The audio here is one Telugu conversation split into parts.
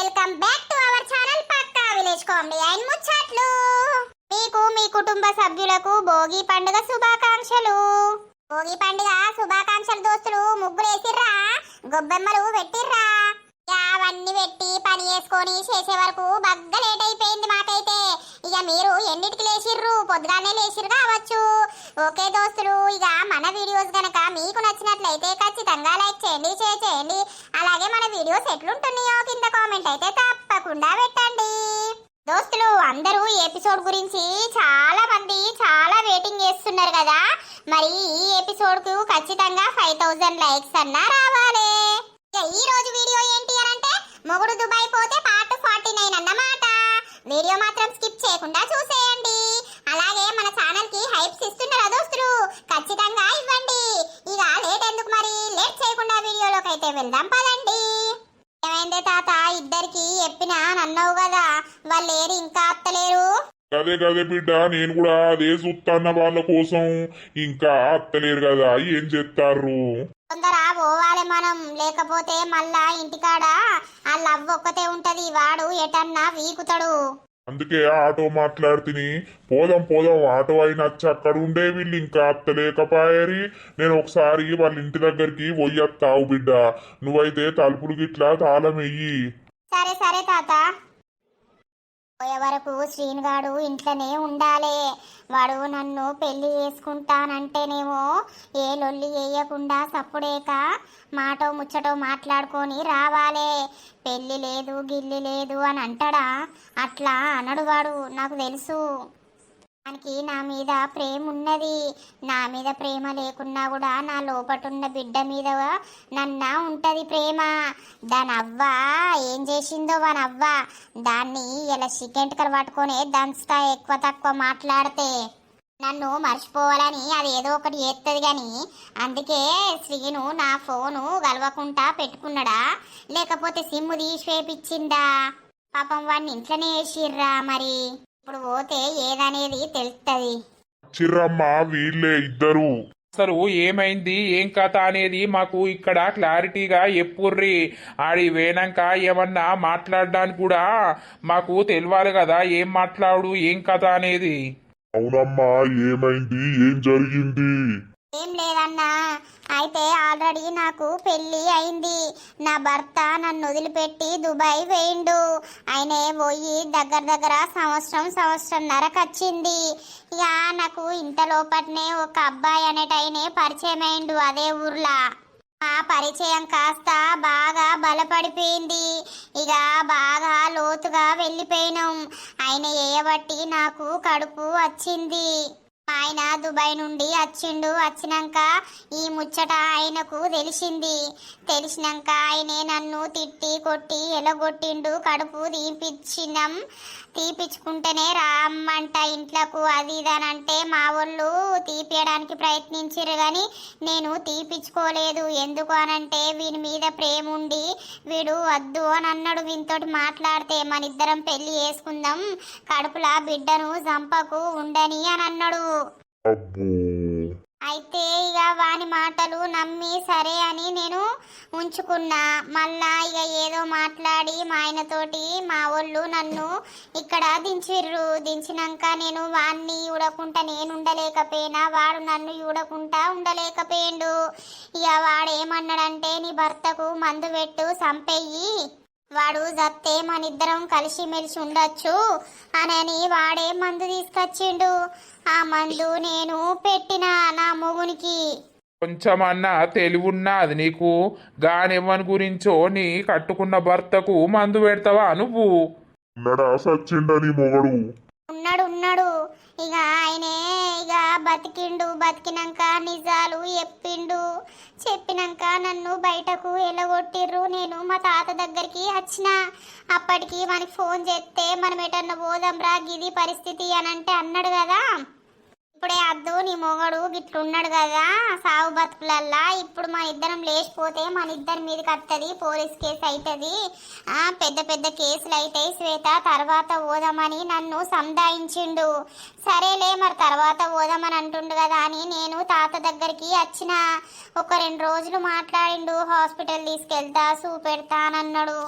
Welcome back to our channel పక్కా విలేజ్ కామెడీ అండ్ ముచ్చట్లు. మీకు మీ కుటుంబ సభ్యులకు భోగి పండుగ శుభాకాంక్షలు. భోగి పండుగ శుభాకాంక్షలు దోస్తులు. ముగ్గులు వేసిర్రా, గొబ్బెమ్మలు పెట్టిర్రా? అవన్నీ పెట్టి పని చేసుకొని చేసే వరకు బగ్గ లేట్ అయిపోయింది మాకైతే. ఇక మీరు ఎన్నిటికి లేచిర్రు? పొద్దుగానే లేచిర్రు కావచ్చు. ఓకే దోస్తులు, ఇక మన వీడియోస్ గనక మీకు నచ్చినట్లయితే ఖచ్చితంగా లైక్ చేయండి, షేర్ చేయండి. అలాగే మన వీడియోస్ ఎట్లుంటున్నాయో కింద కామెంట్ అయితే తప్పకుండా పెట్టండి. దోస్తులు, అందరూ ఎపిసోడ్ గురించి చాలా మంది చాలా వెయిటింగ్ చేస్తున్నారు కదా. మరి ఈ ఎపిసోడ్ కు ఖచ్చితంగా 5000 లైక్స్ అన్నా రావాలి. ఈ రోజు వీడియో ఏంటి అంటే మొగుడు దుబాయ్ పోతే పార్ట్ 49 అన్నమాట. వీడియో మాత్రం స్కిప్ చేయకుండా చూసేయండి. అలాగే మన ఛానల్ కి హైప్స్ ఇస్తున్నారా దోస్తులు? ఖచ్చితంగా ఇవ్వండి. ఇక లేట్ ఎందుకు, మరి లేట్ చేయకుండా వీడియోలోకి అయితే వెళ్దాం పదండి. ఏమైందే తాత, ఇద్దరికి చెప్పినా నన్నవు కదా, వాళ్ళు ఏరి ఇంకా అత్తలేరు. గదే గదే బిడ్డ, నేను కూడా అదే చూస్తాన్న వాళ్ళ కోసం. ఇంకా అత్తలేరు కదా, ఏం చేస్తారు? తొందర పోవాలి మనం, లేకపోతే మళ్ళా ఇంటికాడ ఆ లవ్ ఒక్కతే ఉంటది, వాడు ఎటన్నా వీకుతాడు. అందుకే ఆటో మాట్లాడుతుని, పోదాం పోదాం, ఆటో అయినా వచ్చి అక్కడ ఉండే వీళ్ళు ఇంకా అత్తలేకపాయరి. నేను ఒకసారి వాళ్ళ ఇంటి దగ్గరికి పోయొత్తావు బిడ్డ, నువ్వైతే తలుపులు గిట్లా తాళం వెయ్యి. సరే సరే తాత. పోయే వరకు శ్రీనుగాడు ఇంట్లోనే ఉండాలి. వాడు నన్ను పెళ్లి చేసుకుంటానంటేనేమో ఏ లొల్లి వేయకుండా సప్పుడేక మాటో ముచ్చటో మాట్లాడుకొని రావాలే. పెళ్లి లేదు గిల్లి లేదు అని అంటాడా? అట్లా అనడు వాడు, నాకు తెలుసు. దానికి నా మీద ప్రేమ ఉన్నది. నా మీద ప్రేమ లేకున్నా కూడా నా లోపటున్న బిడ్డ మీద నన్న ఉంటది ప్రేమ. దాని అవ్వ ఏం చేసిందో వాని అవ్వ, దాన్ని ఇలా చికెంట్కలు పట్టుకొని దంచుతా ఎక్కువ తక్కువ మాట్లాడితే. నన్ను మర్చిపోవాలని అది ఏదో ఒకటి చేస్తుంది కానీ, అందుకే శ్రీను నా ఫోను గలవకుండా పెట్టుకున్నాడా, లేకపోతే సిమ్ము తీసివేపించిందా? పాపం వాడిని ఇంట్లోనే వేసిర్రా. మరి ఇప్పుడు పోతే ఏదనేది తెలుస్తుంది. చిర్రమ్మ వీళ్ళే ఇద్దరు. అసలు ఏమైంది ఏం కథ అనేది మాకు ఇక్కడ క్లారిటీగా ఎప్పుర్రి. ఆడి వేనాక ఏమన్నా మాట్లాడడానికి కూడా మాకు తెలియాలి కదా, ఏం మాట్లాడు ఏం కథ అనేది. అవునమ్మా, ఏమైంది, ఏం జరిగింది? ఏం లేదన్నా, అయితే ఆల్రెడీ నాకు పెళ్ళి అయింది. నా భర్త నన్ను వదిలిపెట్టి దుబాయ్ వేయిండు. ఆయనే పోయి దగ్గర సంవత్సరంన్నరకు వచ్చింది. ఇక నాకు ఇంత లోపట్నే ఒక అబ్బాయి అనేటైనే పరిచయం అయిండు అదే ఊర్లో. ఆ పరిచయం కాస్త బాగా బలపడిపోయింది. ఇక బాగా లోతుగా వెళ్ళిపోయినాం. ఆయన ఏయబట్టి నాకు కడుపు వచ్చింది. ఆయన దుబాయ్ నుండి వచ్చిండు. వచ్చినాక ఈ ముచ్చట ఆయనకు తెలిసింది. తెలిసినాక ఆయనే నన్ను తిట్టి కొట్టి ఎలగొట్టిండు. కడుపు తీపిచ్చుకుంటేనే రామ్మంట ఇంట్లోకు అది ఇదనంటే మా వాళ్ళు తీపియడానికి ప్రయత్నించారు కానీ నేను తీపిచ్చుకోలేదు. ఎందుకు అనంటే వీని మీద ప్రేమ ఉండి వీడు వద్దు అని అన్నాడు. వీనితోటి మాట్లాడితే మన ఇద్దరం పెళ్లి చేసుకుందాం, కడుపులా బిడ్డను చంపకు ఉండని అని అన్నాడు. అయితే ఇక వాని మాటలు నమ్మి సరే అని నేను ఉంచుకున్నా. మళ్ళా ఇక ఏదో మాట్లాడి మా ఆయనతోటి మా వాళ్ళు నన్ను ఇక్కడ దించిర్రు. దించినాక నేను వాడిని చూడకుండా నేను ఉండలేకపోయినా, వాడు నన్ను చూడకుండా ఉండలేకపోయిండు. ఇక వాడేమన్నాడంటే, నీ భర్తకు మందు పెట్టు చంపెయ్యి, వాడు జత్తే మనిద్దరం కలిసిమెలిసి ఉండొచ్చు అని వాడే మందు తీసుకొచ్చిండు. ఆ మందు నేను పెట్టిన నా మొగునికి. కొంచెమన్నా తెలివున్నది నీకు? గానివ్వని గురించో నీ కట్టుకున్న భర్తకు మందు పెడతావా నువ్వు? ఉన్నాడా సచ్చిండని మొగడు? ఉన్నాడు. ఇక ఆయనే ఇక బతికిండు. బతికినాక నిజాలు చెప్పినాక నన్ను బయటకు ఎలగొట్టిర్రు. నేను మా తాత దగ్గరికి వచ్చిన. అప్పటికి మనకి ఫోన్ చేస్తే మనం ఎటన్నా పోదాం రా, గిది పరిస్థితి అని అంటే అన్నాడు కదా. ఇప్పుడే అద్దు నీ మొగడు గిట్లున్నాడు కదా సాగు బతుకులల్లా. ఇప్పుడు మన ఇద్దరం లేచిపోతే మన ఇద్దరి మీదకి వస్తుంది, పోలీస్ కేసు అవుతుంది, పెద్ద పెద్ద కేసులు అవుతాయి శ్వేత, తర్వాత పోదామని నన్ను సంధాయించిండు. సరేలే మరి తర్వాత పోదామని అంటుండు కదా అని నేను తాత దగ్గరికి వచ్చిన. ఒక 2 రోజులు మాట్లాడిండు, హాస్పిటల్ తీసుకెళ్తా చూపెడతా అని అన్నాడు.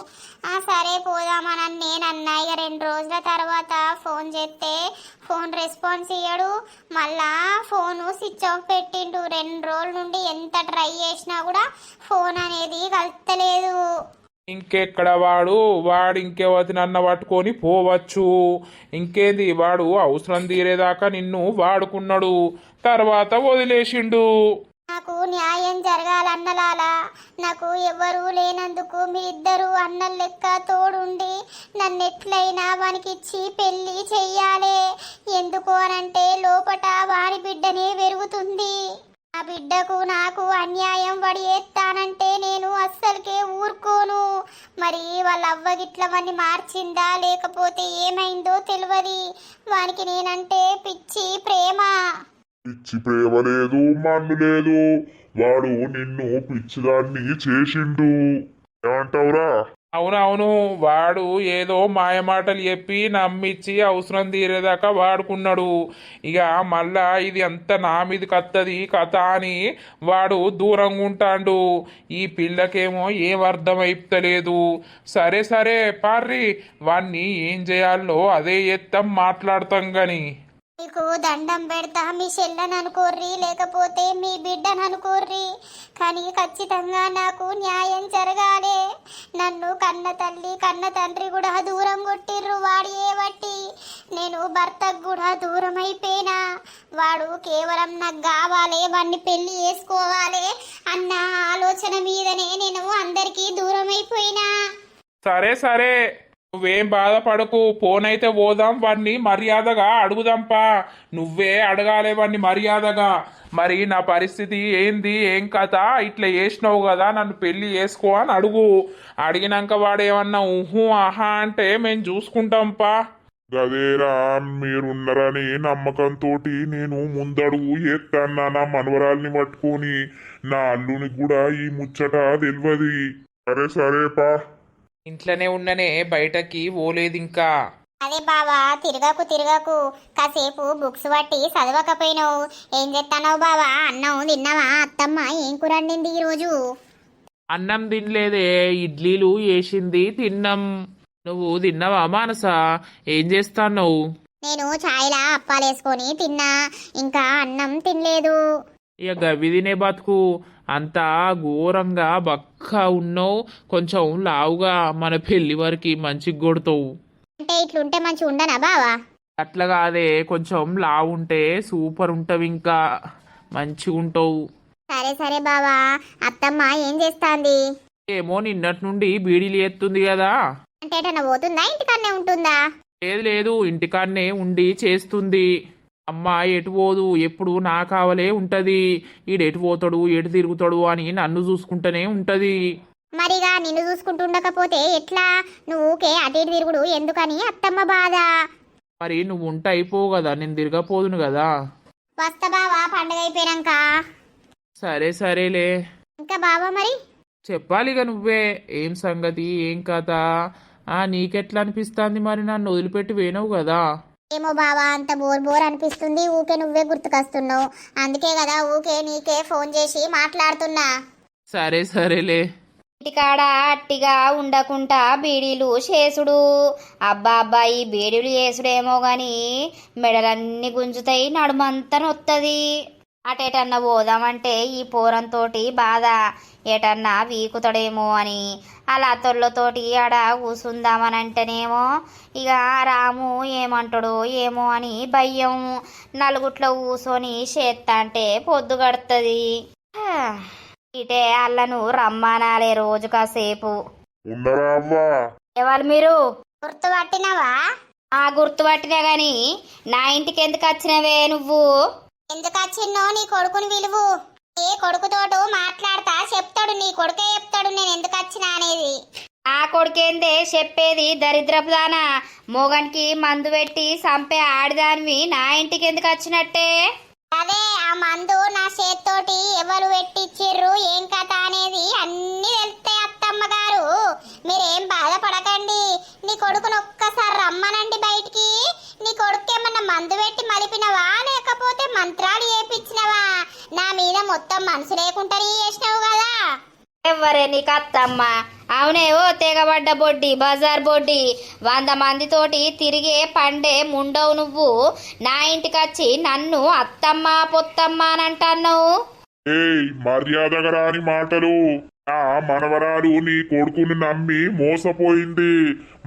సరే పోదామని నేను అన్నా. ఇక 2 రోజుల తర్వాత ఫోన్ చేస్తే ఫోన్ రెస్పాన్స్ ఇయ్యడు, మళ్ళా ఫోను స్విచ్ ఆఫ్ పెట్టిండు. 2 రోజుల నుండి ఎంత ట్రై చేసినా కూడా ఫోన్ అనేది కలుస్తలేదు. ఇంకెక్కడ వాడు ఇంకెవరినన్న పట్టుకొని పోవచ్చు. ఇంకేంది, వాడు అవసరం తీరేదాకా నిన్ను వాడుకున్నాడు, తర్వాత వదిలేసిండు. నాకు న్యాయం జరగాలన్నలాలా. నాకు ఎవరు లేనందుకు మీరిద్దరూ అన్నల లెక్క తోడుండి నన్ను ఎట్లయినా వానికిచ్చి పెళ్లి చెయ్యాలి. ఎందుకు అనంటే లోపట వాని బిడ్డనే పెరుగుతుంది. ఆ బిడ్డకు నాకు అన్యాయం పడి ఎత్తానంటే నేను అస్సలకే ఊరుకోను. మరి వాళ్ళ అవ్వ గిట్లవన్నీ మార్చిందా లేకపోతే ఏమైందో తెలియదు. వానికి నేనంటే పిచ్చి ప్రేమ. పిచ్చి ప్రేమ లేదు, మన్ను లేదు. వాడు నిన్ను పిచ్చిదాన్ని చేసిండు. ఏమంటావురా? అవునవును, వాడు ఏదో మాయమాటలు చెప్పి నమ్మిచ్చి అవసరం తీరేదాకా వాడుకున్నాడు. ఇక మళ్ళా ఇది అంతా నా మీదకి వస్తుంది కథ అని వాడు దూరంగా ఉంటాడు. ఈ పిల్లకేమో ఏం అర్థమైతలేదు. సరే సరే పార్రి, వాణ్ణి ఏం చేయాలో అదే ఎత్తం మాట్లాడతాం గాని. మీకు దండం పెడతా, మీ చెల్లెని అనుకోర్రి లేకపోతే మీ బిడ్డను అనుకోర్రి, కానీ ఖచ్చితంగా నాకు న్యాయం జరగాలి. నన్ను కన్న తల్లి కన్న తండ్రి కూడా దూరం కొట్టిర్రు వాడు ఏవట్టి. నేను భర్తకు కూడా దూరం అయిపోయినా. వాడు కేవలం నాకు కావాలి, వాడిని పెళ్లి చేసుకోవాలి అన్న ఆలోచన మీదనే నేను అందరికీ దూరం అయిపోయినా. సరే సరే, నువ్వేం బాధపడకు, పోనైతే పోదాం, వాడిని మర్యాదగా అడుగుదాంపా. నువ్వే అడగాలే వాడిని మర్యాదగా. మరి నా పరిస్థితి ఏంది, ఏం కథ, ఇట్లా చేసినావు కదా నన్ను పెళ్లి చేసుకో అని అడుగు. అడిగినాక వాడేమన్నా ఊహు ఆహా అంటే మేము చూసుకుంటాంపా. గదేరా, మీరున్నారని నమ్మకంతో నేను ముందడుగు ఎత్తన్నా. నా మనవరాల్ని పట్టుకొని నా అల్లునికి కూడా ఈ ముచ్చట తెలియదు. సరే సరేపా. ఇంట్లోనే ఉన్ననే, బయటకి పోలేదు ఇంకా. అదే బావా, తిరగకు కాసేపు బుక్స్ పట్టి చదవకపోయినావు. ఏం చేస్తానావు బావా? అన్నం తిన్నావా? అత్తమ్మ ఏం కూర వండింది ఈరోజు? అన్నం తినలేదే, ఇడ్లీలు వేసింది తిన్నాం. నువ్వు తిన్నావా మానస? ఏం చేస్తాన్నావు? నేను ఛాయ్లా అప్పాలేసుకొని తిన్నా, ఇంకా అన్నం తినలేదు. ఇక గవి తినే బతుకు. అంతా ఘోరంగా బక్క ఉన్నావు, కొంచెం లావుగా మన పెళ్లి వరకు మంచిగా కొడతావు. అంటే ఇట్లుంటే మంచి ఉండనా బావా? అట్లా కాదే, కొంచెం లావు ఉంటే సూపర్ ఉంటావు, ఇంకా మంచిగా ఉంటావు. సరే సరే బావా. అత్తమ్మ ఏం చేస్తాంది? ఏమో నిన్నటి నుండి బీడీలు ఎత్తుంది కదా. అంటే ఎటన్నా పోతుందా, ఇంటికన్నే ఉంటుందా? లేదు లేదు, ఇంటికాడనే ఉండి చేస్తుంది. అమ్మ ఎటు పోదు, ఎప్పుడు నా కావలే ఉంటది. ఈడు ఎటు పోతాడు ఎటు తిరుగుతాడు అని నన్ను చూసుకుంటూనే ఉంటది. మరిగా నిన్ను చూసుకుంటుండకపోతే ఎట్లా? నువ్వు ఊకే అటు ఇటు తిరుగుడు ఎందుకని అత్తమ్మ బాధ. మరి నువ్వు ఉంటే అయిపోవు కదా, నేను తిరగపోదును కదా. వస్తా బావా పండుగ అయిపోయాక. సరే సరేలే. ఇంకా బావా మరి చెప్పాలిగా నువ్వే, ఏం సంగతి ఏం కథ? నీకెట్లా అనిపిస్తుంది మరి నన్ను వదిలిపెట్టి పోయినావు కదా? ఏమో బావా, అంత బోర్ అనిపిస్తుంది. ఊకే నువ్వే గుర్తుకొస్తున్నావు, అందుకే కదా ఊకే నీకే ఫోన్ చేసి మాట్లాడుతున్నా. సరే సరేలే. ఇంటికాడ అట్టిగా ఉండకుండా బీడీలు చేసుడు. అబ్బా అబ్బా, ఈ బీడీలు చేసుడేమో గాని మెడలన్నీ గుంజుతాయి, నడుమంతా నొత్తది. అటేటన్నా పోదామంటే ఈ పోరంతోటి బాధ, ఏటన్నా వీకుతాడేమో అని. అలా తొల్లతోటి ఆడ కూసుందామని అంటేనేమో ఇక రాము ఏమంటాడో ఏమో అని భయం. నలుగుట్లో కూసోని చేత్తా అంటే పొద్దు గడుతుంది. ఇటే అల్లను రమ్మానాలే రోజు కాసేపు. ఎవరు మీరు? గుర్తుపట్టినవా? గుర్తుపట్టినా గాని నా ఇంటికి ఎందుకు వచ్చినవే నువ్వు? ఎందుకు వచ్చిన్నో నీ కొడుకుని విలువు. ఏ కొడుకుతోడు మాట్లాడతా చెప్తాడు, నీ కొడుకే చెప్తాడు నేను ఎందుకు వచ్చినా అనేది. ఆ కొడుకేందే చెప్పేది, దరిద్రపుదానా. మోగన్కి మందు పెట్టి చంపే ఆడిదానివి నా ఇంటికి ఎందుకు వచ్చినట్టే? అదే ఆ మందు నా చేత్తోటి ఎవరు పెట్టిచ్చిర్రు ఏం కథ అనేది అన్ని తెలుస్తాయి అత్తమ్మ గారు. మీరేం బాధపడకండి. నీ కొడుకును ఒక్కసారి రమ్మనండి బయటికి. నీ కొడుకు ఏమన్నా మందు పెట్టి మలిపినవా లేకపోతే మంత్రాలు చేపించినవా? నా మీద మొత్తం మనసు లేకుండా చేసినావు కదా. ఎవ్వరే నీకు అత్తమ్మ? అవునేవో తెగబడ్డ బొడ్డి బజార్ బొడ్డి 100 మందితోటి తిరిగే పండే ముండవు నువ్వు. నా ఇంటికొచ్చి నన్ను అత్తమ్మ పొత్తమ్మ అని అంటున్నావు. ఏయ్ మర్యాదగా రాని మాటలు. ఆ మనవరాలు నీ కొడుకుని నమ్మి మోసపోయింది.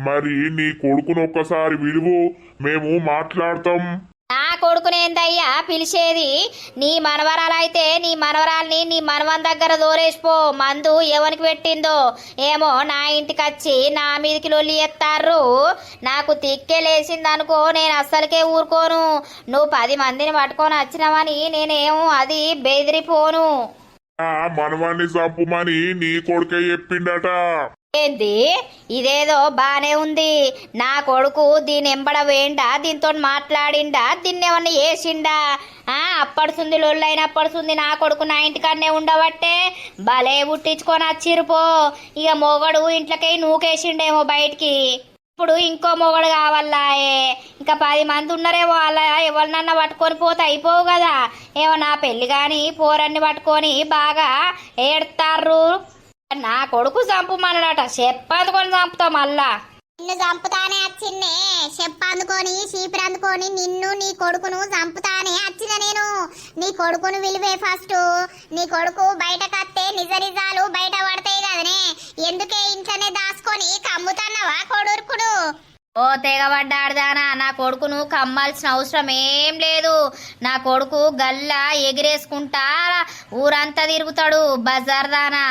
మరి నీ కొడుకును ఒక్కసారి విలువు, మేము మాట్లాడతాం. నా కొడుకునేందయ్యా పిలిచేది? నీ మనవరాలైతే నీ మనవరాల్ని నీ మనవన్ దగ్గర దూరేసిపో. మందు ఎవరికి పెట్టిందో ఏమో నా ఇంటికి వచ్చి నా మీదకి లొల్లి ఎత్తారు. నాకు తిక్కెలేసిందనుకో నేను అస్సలకే ఊరుకోను. నువ్వు 10 మందిని పట్టుకొని వచ్చినావని నేనేమో అది బెదిరిపోను. ఆ మనవాన్ని చంపుమని నీ కొడుకే చెప్పిండట. ఏంది? ఇదేదో బానే ఉంది. నా కొడుకు దీని ఎంబడ వేయండా, దీంతో మాట్లాడిండా, దీన్ని ఏమన్నా వేసిండా? అప్పడుసుంది లొల్లైనప్పడుసుంది నా కొడుకు నా ఇంటికాడనే ఉండబట్టే భలే పుట్టించుకొని వచ్చిరుపో. ఇక మొగడు ఇంట్లోకి నూకేసిండేమో బయటికి. ఇప్పుడు ఇంకో మొగడు కావాలాయే. ఇంకా 10 మంది ఉన్నారేమో అలా ఎవరినన్నా పట్టుకొని పోతే అయిపోవు కదా. ఏమో నా పెళ్లి కానీ పోరన్ని పట్టుకొని బాగా ఏడతారు. నా కొడుకు చంపుమన్నాడట. చెప్పందుకొని చంపుతా మళ్ళా. నిన్ను చంపుతానే వచ్చిన్నే. చెప్పందుకొని చీపిరందుకొని నిన్ను నీ కొడుకును చంపుతానే వచ్చిన నేను. నీ కొడుకును విలువే ఫస్ట్. నీ కొడుకు బయటకత్తే నిజ నిజాలు బయట పడతాయి కదనే. ఎందుకే ఇంట్లోనే దాచుకొని కమ్ముతాన్నవా కొడుకును? ఓ తెగబడ్డాడుదానా, నా కొడుకును కమ్మాల్సిన అవసరం ఏం లేదు. నా కొడుకు గల్లా ఎగిరేసుకుంటా ఊరంతా తిరుగుతాడు. బజార్ దానా,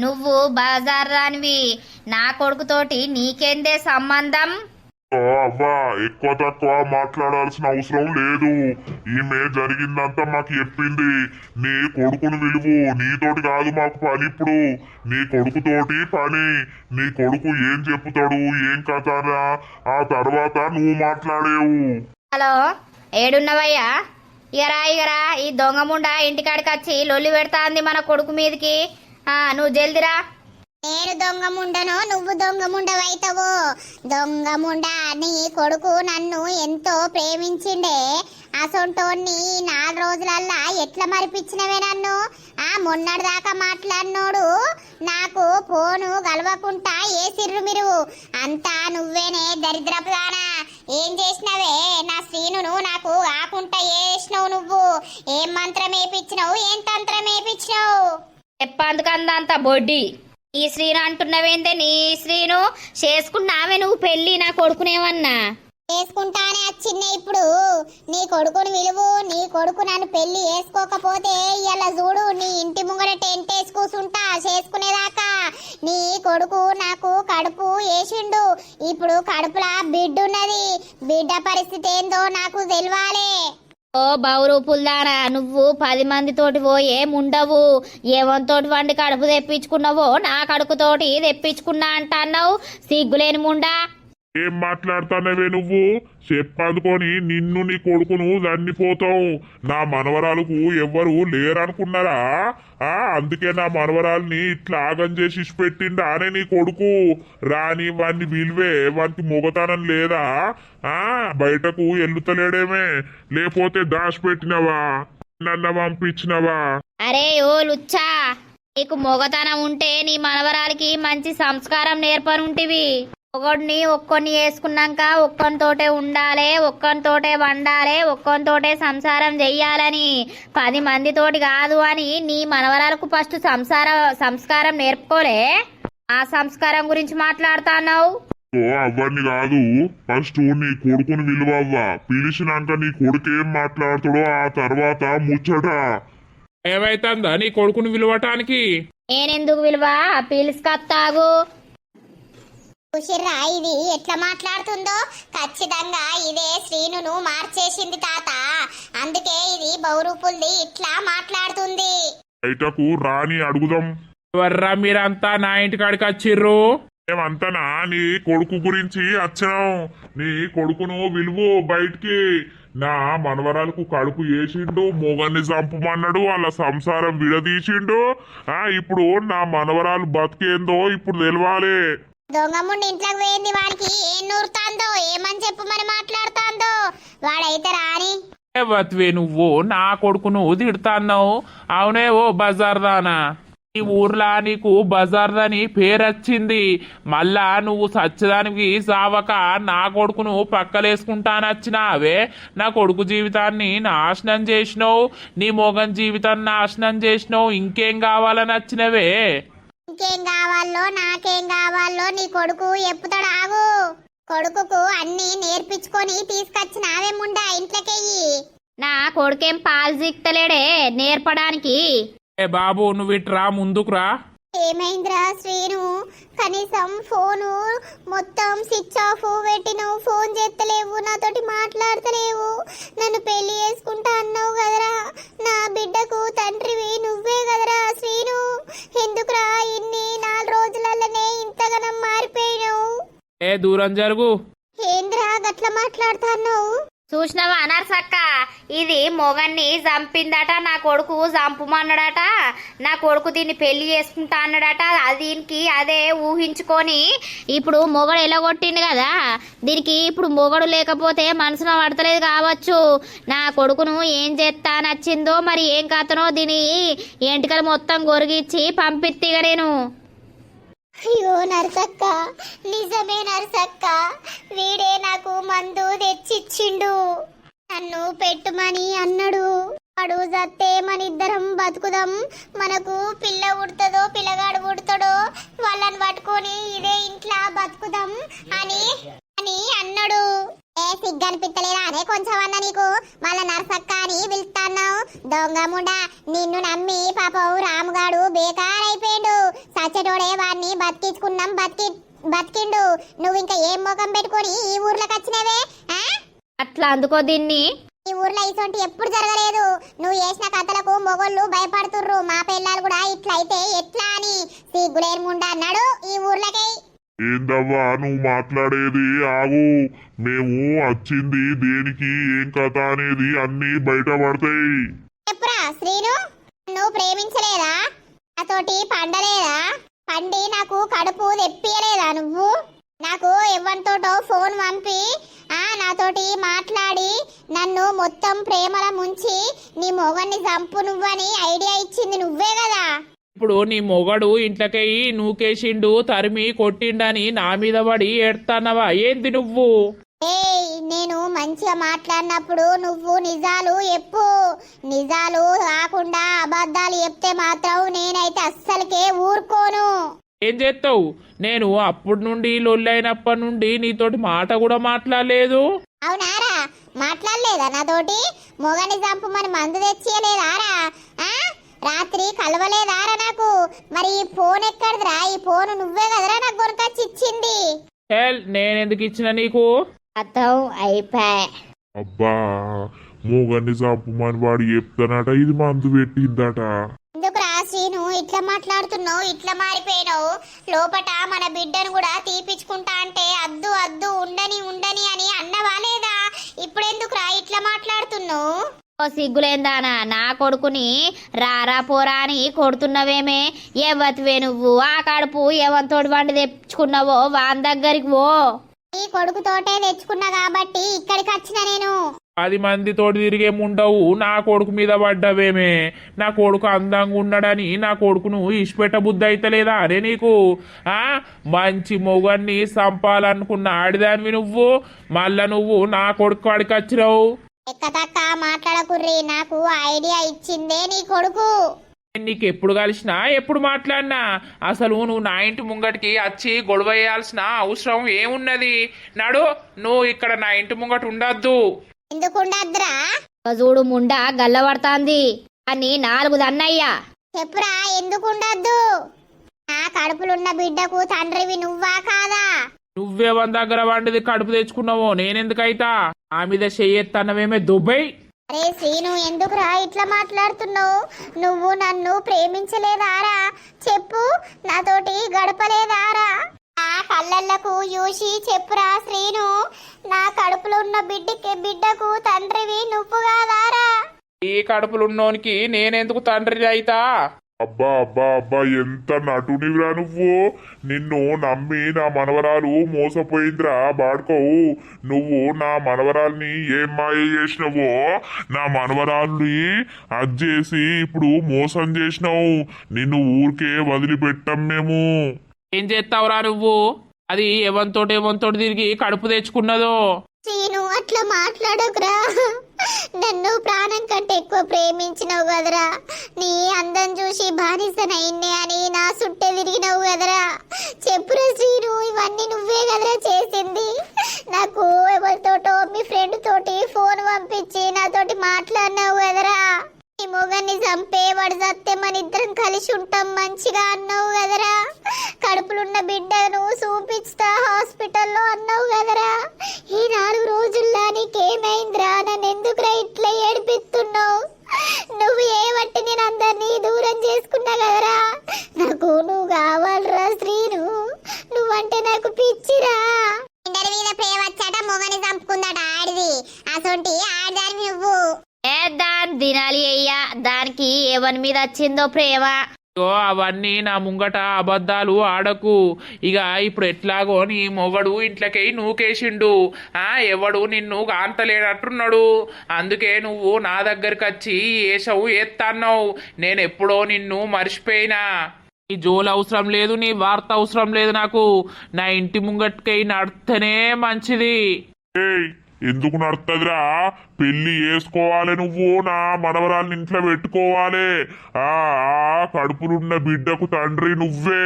నువ్వు బజార్ దానివి. నా కొడుకుతోటి నీకేందే సంబంధం? అవ్వా ఎక్కువ తక్కువ మాట్లాడాల్సిన అవసరం లేదు. ఈమె జరిగిందంతా మాకు చెప్పింది. నీ కొడుకును విలువు. నీతోటి కాదు మాకు పని ఇప్పుడు. నీ కొడుకుతోటి పని. నీ కొడుకు ఏం చెప్తాడు ఏం కథరా ఆ తర్వాత నువ్వు మాట్లాడేవు. హలో, ఏడున్నవయ్యా? ఇగరా ఈ దొంగ ముండా ఇంటికాడికి వచ్చి లొల్లి పెడతాంది మన కొడుకు మీదకి. నువ్వు జల్దిరా. నేను దొంగ ముండనో నువ్వు దొంగ ముండవైతావో? దొంగ ముండ, నీ కొడుకు నన్ను ఎంతో ప్రేమించిండే. అసొంటోన్ని 4 రోజులల్లా ఎట్లా మరిపించినవే నన్ను? మొన్నటిదాకా మాట్లాడినోడు నాకు ఫోను గలవకుంటా ఏసిర్రు మీరు అంతా. నువ్వేనే దరిద్రపుదానా. ఏం చేసినవే? నా శ్రీనును నాకు ఆకుంటా చేసినావు నువ్వు. ఏం మంత్రం వేపించినావు, ఏం తంత్రం వేపించినావు? చెప్పందుకందంత బొడ్డి. ఈ శ్రీను అంటున్నావేందే? నీ శ్రీను చేసుకున్నావే నువ్వు పెళ్ళి? నా కొడుకునేమన్నా చేసుకుంటానే వచ్చిన్న. ఇప్పుడు నీ కొడుకుని విలువు. నీ కొడుకు నన్ను పెళ్లి చేసుకోకపోతే ఇలా చూడు, నీ ఇంటి ముంగడ టెంట్ వేసి కూసుంటా చేసుకునేదాకా. నీ కొడుకు నాకు కడుపు వేసిండు. ఇప్పుడు కడుపులా బిడ్డున్నది. బిడ్డ పరిస్థితి ఏందో నాకు తెలవాలే. ఓ బౌరూపుల్దానా, నువ్వు 10 మందితోటి పోయే ముండవు. ఏవంతోటి వండి కడుపు తెప్పించుకున్నావో నా కడుపుతోటి తెప్పించుకున్నా అంటున్నావు. సిగ్గులేని ముండా. ఏం మాట్లాడుతానవే నువ్వు? చెప్పందుకొని నిన్ను నీ కొడుకును దన్నిపోతావు. నా మనవరాలకు ఎవ్వరు లేరనుకున్నారా? అందుకే నా మనవరాల్ని ఇట్లా ఆగం చేసి పెట్టిండా అనే నీ కొడుకు. రాని వాడిని విలువే, వానికి మొగతనం లేదా? బయటకు ఎల్లుతలేడేమే? లేకపోతే దాచిపెట్టినవా? నన్ను పంపించినవా? అరే ఓ లుచ్చా, నీకు మొగతనం ఉంటే నీ మనవరాలకి మంచి సంస్కారం నేర్పనుంటివి. ఒకడిని ఒక్కొని వేసుకున్నాక ఒక్కనితోటే ఉండాలి, ఒక్కనితోటే వండాలి, ఒక్కనితోటే సంసారం చెయ్యాలని. 10 మందితోటి కాదు అని నీ మనవరాలకు ఫస్ట్ సంస్కారం నేర్పుకోలే. ఆ సంస్కారం గురించి మాట్లాడుతున్నావు. అవన్నీ కాదు, ఫస్ట్ నీ కొడుకుని విలువవ్వా. పిలిచినాక నీ కొడుకు ఏం మాట్లాడుతాడో ఆ తర్వాత ముచ్చట. ఏమైతుందా నీ కొడుకుని విలువటానికి? నేనెందుకు విలువ? పిలుసుకత్తాగు. చూసిర్రా ఇది ఎట్లా మాట్లాడుతుందో? ఖచ్చితంగా ఇదే శ్రీనును మార్చేసింది తాత. అందుకే ఇది బౌరూపుల్ది ఇట్లా మాట్లాడుతుంది. బయటకు రాని అడుగుదాం. ఎవర్రా మీరంతా నా ఇంటికాడికి వచ్చిర్రు? మేమంతనా నీ కొడుకు గురించి వచ్చినాం. నీ కొడుకును విలువు బయటికి. నా మనవరాలకు కడుపు వేసిండు, మొగన్ని చంపమన్నాడు, వాళ్ళ సంసారం విడదీసిండు. ఇప్పుడు నా మనవరాలు బతికేందో ఇప్పుడు తెలవాలి. దొంగముండి ఇంట్లోకి పోయింది, వాడికి ఏం నూరుతాందో ఏమని చెప్పు మరి మాట్లాడుతాందో వాడైతే రాని. వత్వే నువ్వు నా కొడుకును తిడతాన్నావు. అవునే ఓ బజార్దానా, ఈ ఊర్లా నీకు బజార్దని పేరొచ్చింది. మళ్ళా నువ్వు సచ్చదానికి సావక నా కొడుకును పక్కలేసుకుంటానొచ్చినావే. నా కొడుకు జీవితాన్ని నాశనం చేసినావు, నీ మొగన్ జీవితాన్ని నాశనం చేసినావు. ఇంకేం కావాలని వచ్చినవే? ఇంకేం కావాలో నాకేం కావాలో నీ కొడుకు ఎప్పుతాడు, ఆగు. కొడుకుకు అన్ని నేర్పించుకొని తీసుకొచ్చినావే ముండా ఇంట్లోకెయ్యి. నా కొడుకేం పాలు జిక్తలేడే నేర్పడానికి. ఏ బాబు నువ్వు ఇట్రా ముందుకురా. ఏమైందిరా శ్రీను, కనీసం ఫోను మొత్తం స్విచ్ ఆఫ్ పెట్టినవు, ఫోన్ చేస్తలేవు, నాతోటి మాట్లాడతలేవు. నన్ను పెళ్లి చేసుకుంటా అన్నావు కదరా, నా బిడ్డకు తండ్రివి నువ్వే కదరా శ్రీను. ఎందుకురా ఇన్ని 4 రోజులలోనే ఇంతగానం మారిపోయినావు? ఏ దూరం జరుగు. ఏంద్రా గట్ల మాట్లాడుతున్నావు? చూసినవా నర్సక్క, ఇది మొగన్ని చంపిందట, నా కొడుకు చంపుమన్నాడట, నా కొడుకు దీన్ని పెళ్లి చేసుకుంటా అన్నాడట. దీనికి అదే ఊహించుకొని ఇప్పుడు మొగడు ఎలగొట్టిండు కదా, దీనికి ఇప్పుడు మొగడు లేకపోతే మనసులో పడతలేదు కావచ్చు. నా కొడుకును ఏం చేస్తా నచ్చిందో మరి ఏం కథనో దీని ఎంటికలు మొత్తం గొరిగిచ్చి పంపిత్తిగా నేను. అయ్యో నరసక్క, నిజమే నరసక్క, వీడే నాకు మందు తెచ్చిచ్చిండు. నన్ను పెట్టుమని అన్నాడు. వాడు జత్తే మన ఇద్దరం బతుకుదాం, మనకు పిల్ల పుడతదో పిల్లగాడు పుడతాడో వాళ్ళని పట్టుకొని ఇదే ఇంట్లో బతుకుదాం అని అని అన్నాడు. ఏ సిగ్గనిపిత్తలేదా అనే కొంచెం అన్న నీకు? మళ్ళా నరసక్క అని పిలుస్తాన్నావు. దొంగముండా, నిన్ను నమ్మి పాపం రాముగాడు బేకారైపోయాడు. సచ్చటోడే వాడిని బతికించుకున్నాం, బతికిండు. నువ్వు ఇంకా ఏం ముఖం పెట్టుకొని ఈ ఊర్లోకి వచ్చినవే? అట్లా అందుకో దీన్ని. ఈ ఊర్లో ఇసొంటి ఎప్పుడు జరగలేదు. నువ్వు చేసిన కథలకు మొగోళ్ళు భయపడుతుర్రు. మా పిల్లలు కూడా ఇట్లయితే ఎట్లా అని సిగ్గులేని ముండా అన్నాడు ఈ ఊర్లకై. ఏందవ్వా నువ్వు మాట్లాడేది? ఆగు, మేము వచ్చింది దేనికి, ఏం కథ అనేది అన్ని బయటపడతాయి. చెప్పురా శ్రీను, నువ్వు ప్రేమించలేదా? నాతోటి పండలేదా? పండి నాకు కడుపు తెప్పియలేదా? నువ్వు నాకు ఎవరితోటో ఫోన్ పంపి నాతోటి మాట్లాడి నన్ను మొత్తం ప్రేమల ముంచి నీ మొగన్ని చంపు నువ్వని ఐడియా ఇచ్చింది నువ్వే కదా. ఇప్పుడు నీ మొగడు ఇంట్లోకెయ్యి నూకేసిండు, తరిమి కొట్టిండని నా మీద పడి ఏడ్తానవా ఏంది నువ్వు? ఏయ్, నేను మంచిగా మాట్లాడినప్పుడు నువ్వు నిజాలు చెప్పు. నిజాలు కాకుండా అబద్ధాలు చెప్తే మాత్రం నేనైతే అస్సలకే ఊరుకోను. ఏం చేస్తావు? నేను అప్పటి నుండి లొల్లైనప్పటి నుండి నీతోటి మాట కూడా మాట్లాడలేదు. అవునారా? మాట్లాడలేదా నాతోటి? మొగని చంపమని మందు తెచ్చియలేదారా? రాత్రి కలవలేదారా నాకు? మరి ఈ ఫోన్ ఎక్కడిదిరా? ఈ ఫోన్ నువ్వే కదరా నాకు కొనుకొచ్చి ఇచ్చింది. నేనెందుకు ఇచ్చిన నీకు? అర్థం అయిపోయా. అబ్బా, మూగన్ని చంపమని వాడు చెప్తానట, ఇది మందు పెట్టిందట. ఎందుకు శ్రీను ఇట్లా మాట్లాడుతున్నావు? ఇట్లా మారిపోయినావు. లోపట మన బిడ్డను కూడా తీపిచ్చుకుంటా అంటే అద్దు అద్దు ఉండని ఉండని అని అన్నవా లేదా? ఇప్పుడెందుకురా ఇట్లా మాట్లాడుతున్నావు? ఓ సిగ్గులేందానా, నా కొడుకుని రారా పోరా అని కొడుతున్నవేమే? ఎవతివే నువ్వు? ఆ కడుపు ఎవంతోటి వండి తెచ్చుకున్నావో వాని దగ్గరికి పో. ఈ కొడుకుతోటే తెచ్చుకున్నా కాబట్టి ఇక్కడికి వచ్చిన నేను. 10 మందితోటి తిరిగేముండవు, నా కొడుకు మీద పడ్డవేమే? నా కొడుకు అందంగా ఉన్నాడని నా కొడుకును ఇష్టపెట్ట బుద్ధి అయితలేదా అరే నీకు? మంచి మొగన్ని చంపాలనుకున్న ఆడిదానివి నువ్వు, మళ్ళా నువ్వు నా కొడుకు కాడికి వచ్చినావు. ఎక్కతక్క మాట్లాడకుర్రి, నాకు ఐడియా ఇచ్చిందే నీ కొడుకు. నీకు ఎప్పుడు కలిసినా ఎప్పుడు మాట్లాడినా అసలు నువ్వు నా ఇంటి ముంగటికి వచ్చి గొడవ వేయాల్సిన అవసరం ఏమున్నది? నడు, నువ్వు ఇక్కడ నా ఇంటి ముంగట ఉండద్దు. ఎందుకుండద్దురా? చూడు ముండా గల్లబడతాంది అని 4 దన్నయ్యా. చెప్పురా ఎందుకుండద్దు? నా కడుపులున్న బిడ్డకు తండ్రివి నువ్వా కాదా? నువ్వే వన్ దగ్గర వండిది కడుపు తెచ్చుకున్నావో నేనెందుకైతా? ఆ మీద చెయ్యెత్తన్నవేమే దుబాయ్. అరే శ్రీను, ఎందుకురా ఇట్లా మాట్లాడుతున్నావు? నువ్వు నన్ను ప్రేమించలేదారా? చెప్పు, నాతోటి గడపలేదారా? ఆ కళ్ళకు చూసి చెప్పురా శ్రీను, నా కడుపులో ఉన్న బిడ్డకు తండ్రివి నువ్వు కాదారా? ఈ కడుపులున్నోనికి నేనెందుకు తండ్రి అయితా? అబ్బా అబ్బా అబ్బా ఎంత నటునివిరా నువ్వు. నిన్ను నమ్మి నా మనవరాలు మోసపోయిందిరా బాడుకోవు. నువ్వు నా మనవరాల్ని ఏం మాయ చేసినవో, నా మనవరాల్ని అజ్జేసి ఇప్పుడు మోసం చేసినావు. నిన్ను ఊరికే వదిలిపెట్టాం మేము. ఏం చేస్తావురా నువ్వు? అది ఎవరితోటి తిరిగి కడుపు తెచ్చుకున్నదో. శ్రీను అట్లా మాట్లాడకురా, నన్ను ప్రాణం కంటే ఎక్కువ ప్రేమించినావు కదరా. నీ అందం చూసి బానిసనైన్నే అని నా సుట్టే తిరిగినావు కదరా. చెప్పురా శ్రీను, ఇవన్నీ నువ్వే కదరా చేసింది. నాకు ఎవరితోటో మీ ఫ్రెండ్ తోటి ఫోన్ పంపించి నాతోటి మాట్లాడినావు కదరా. ఈ మొగన్ని చంపే వాడు చస్తే మన ఇద్దరం కలిసి ఉంటాం మంచిగా అన్నావు కదరా. కడుపులున్న బిడ్డను చూపిస్తా హాస్పిటల్లో అన్నావు కదరా. ఈ 4 రోజుల్లో నీకేమైందిరా? నన్ను ఎందుకురా ఇట్లా ఏడిపిస్తున్నావు? నువ్వు ఏమంటే నేను అందరినీ దూరం చేసుకున్నా కదరా. నాకు నువ్వు కావాలరా శ్రీను, నువ్వంటే నాకు పిచ్చిరా. ఇందరి మీద ప్రేమ వచ్చాట మొగని చంపుకుందాట ఆడిది. అసొంటి ఆడదాని నువ్వు దాని తినాలి అయ్యా, దానికి ఎవరి మీద వచ్చిందో ప్రేమ. అవన్నీ నా ముంగట అబద్ధాలు ఆడకు. ఇక ఇప్పుడు ఎట్లాగో నీ మొగడు ఇంట్లోకి నూకేసిండు. ఎవడు నిన్ను కాంతలేనట్టున్నాడు. అందుకే నువ్వు నా దగ్గరికి వచ్చి ఏసవు ఎత్తన్నావు. నేను ఎప్పుడో నిన్ను మర్చిపోయినా. నీ జోలు అవసరం లేదు, నీ వార్త అవసరం లేదు నాకు. నా ఇంటి ముంగట్కై నడితేనే మంచిది. ఏయ్ ఎందుకు నడుతుందిరా? పెళ్లి చేసుకోవాలి, నువ్వు నా మనవరాల్ని ఇంట్లో పెట్టుకోవాలి. ఆ కడుపులున్న బిడ్డకు తండ్రి నువ్వే.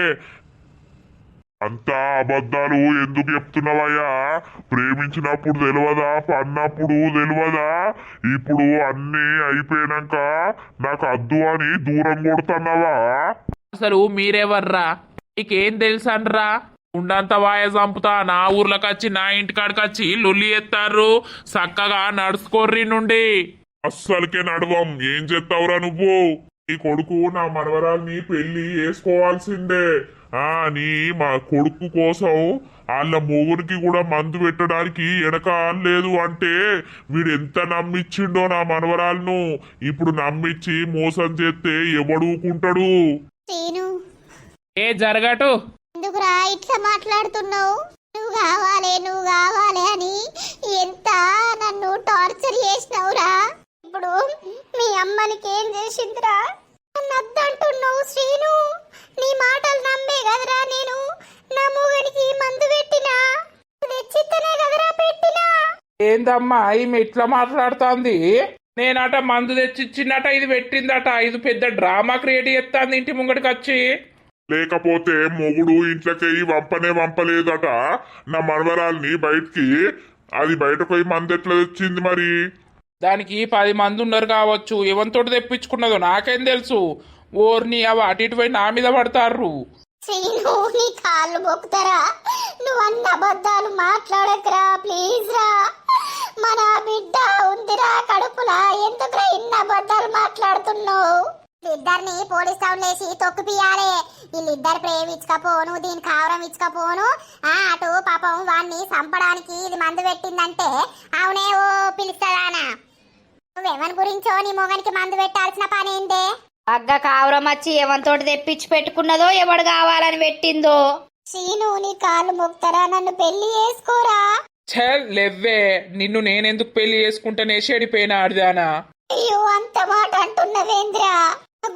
అంతా అబద్ధాలు ఎందుకు చెప్తున్నావయ్యా? ప్రేమించినప్పుడు తెలియదా, పన్నప్పుడు తెలియదా? ఇప్పుడు అన్నీ అయిపోయినాక నాకు అద్దు అని దూరం కొడుతున్నావా? అసలు మీరెవర్రా? నీకేం తెలుసనరా? ఉండంత వాయ చంపుతా. నా ఊర్లోకి వచ్చి నా ఇంటికాడికి వచ్చి లొల్లి ఎత్తారు. చక్కగా నడుచుకోర్రి నుండి. అస్సలకే నడవం. ఏం చేస్తావురా నువ్వు? నీ కొడుకు నా మనవరాల్ని పెళ్లి చేసుకోవాల్సిందే. నీ మా కొడుకు కోసం వాళ్ళ మొగునికి కూడా మందు పెట్టడానికి వెనక లేదు అంటే వీడు ఎంత నమ్మిచ్చిండో నా మనవరాలను. ఇప్పుడు నమ్మిచ్చి మోసం చేస్తే ఎవడూకుంటాడు? ఏ జరగటు. ఎందుకురా ఇట్లా మాట్లాడుతున్నావు? నువ్వు కావాలి అని ఎంత నన్ను టార్చర్ చేసినావురా. ఇప్పుడు మీ అమ్మనికి ఏం చేసిందిరా? నన్ను అద్దంటున్నావు శ్రీను. నీ మాటలు నమ్మే కదరా నేను నా మూగనికి మందు పెట్టినా, తెచ్చితేనే కదరా పెట్టినా. ఏందమ్మా ఈమె ఇట్లా మాట్లాడుతోంది? నేనట మందు తెచ్చిచ్చినట, ఇది పెట్టిందట. ఇది పెద్ద డ్రామా క్రియేట్ చేస్తాంది ఇంటి ముంగడికి వచ్చి. లేకపోతే మొగుడు ఇంట్లోకి వంపలేదట నా మనవరాల్ని బయటికి. అది బయటకు పోయి మంది ఎట్లా తెచ్చింది మరి? దానికి 10 మంది ఉన్నారు కావచ్చు. ఎవరితోటి తెప్పించుకున్నదో నాకేం తెలుసు. ఓర్ని అవి అటు ఇటు పోయి నా మీద పడతారు. శ్రీను నీ కాళ్ళు మొక్కుతారా? నువ్వు అన్న అబద్ధాలు మాట్లాడకరా ప్లీజ్ రా. మన బిడ్డ ఉందిరా కడుపులా, ఎందుకురా ఇన్ని అబద్ధాలు మాట్లాడుతున్నావు? ఇద్దరిని పోలీస్ స్టేషన్ వేసి తొక్కిపియాలి. వీళ్ళిద్దరు ప్రేమించకపోను, దీని కావరం ఇచ్చకపోను. అటు పాపం వాడిని చంపడానికి ఇది మందు పెట్టిందంటే అవునే ఓ పిలుస్తాదానా? నువ్వెవరి గురించో నీ మొగనికి మందు పెట్టాల్సిన పని ఏందే? అగ్గ కావురం వచ్చి ఎవరితోటి తెప్పించి పెట్టుకున్నదో, ఎవడు కావాలని పెట్టిందో. శ్రీను నీ కాళ్ళు మొక్తారా, నన్ను పెళ్లి చేసుకోరా. చల్ లెవ్వే, నిన్ను నేనెందుకు పెళ్లి చేసుకుంటానే చెడిపోయిన ఆడిదానా. అయ్యో అంత మాట అంటున్నవేంద్రా?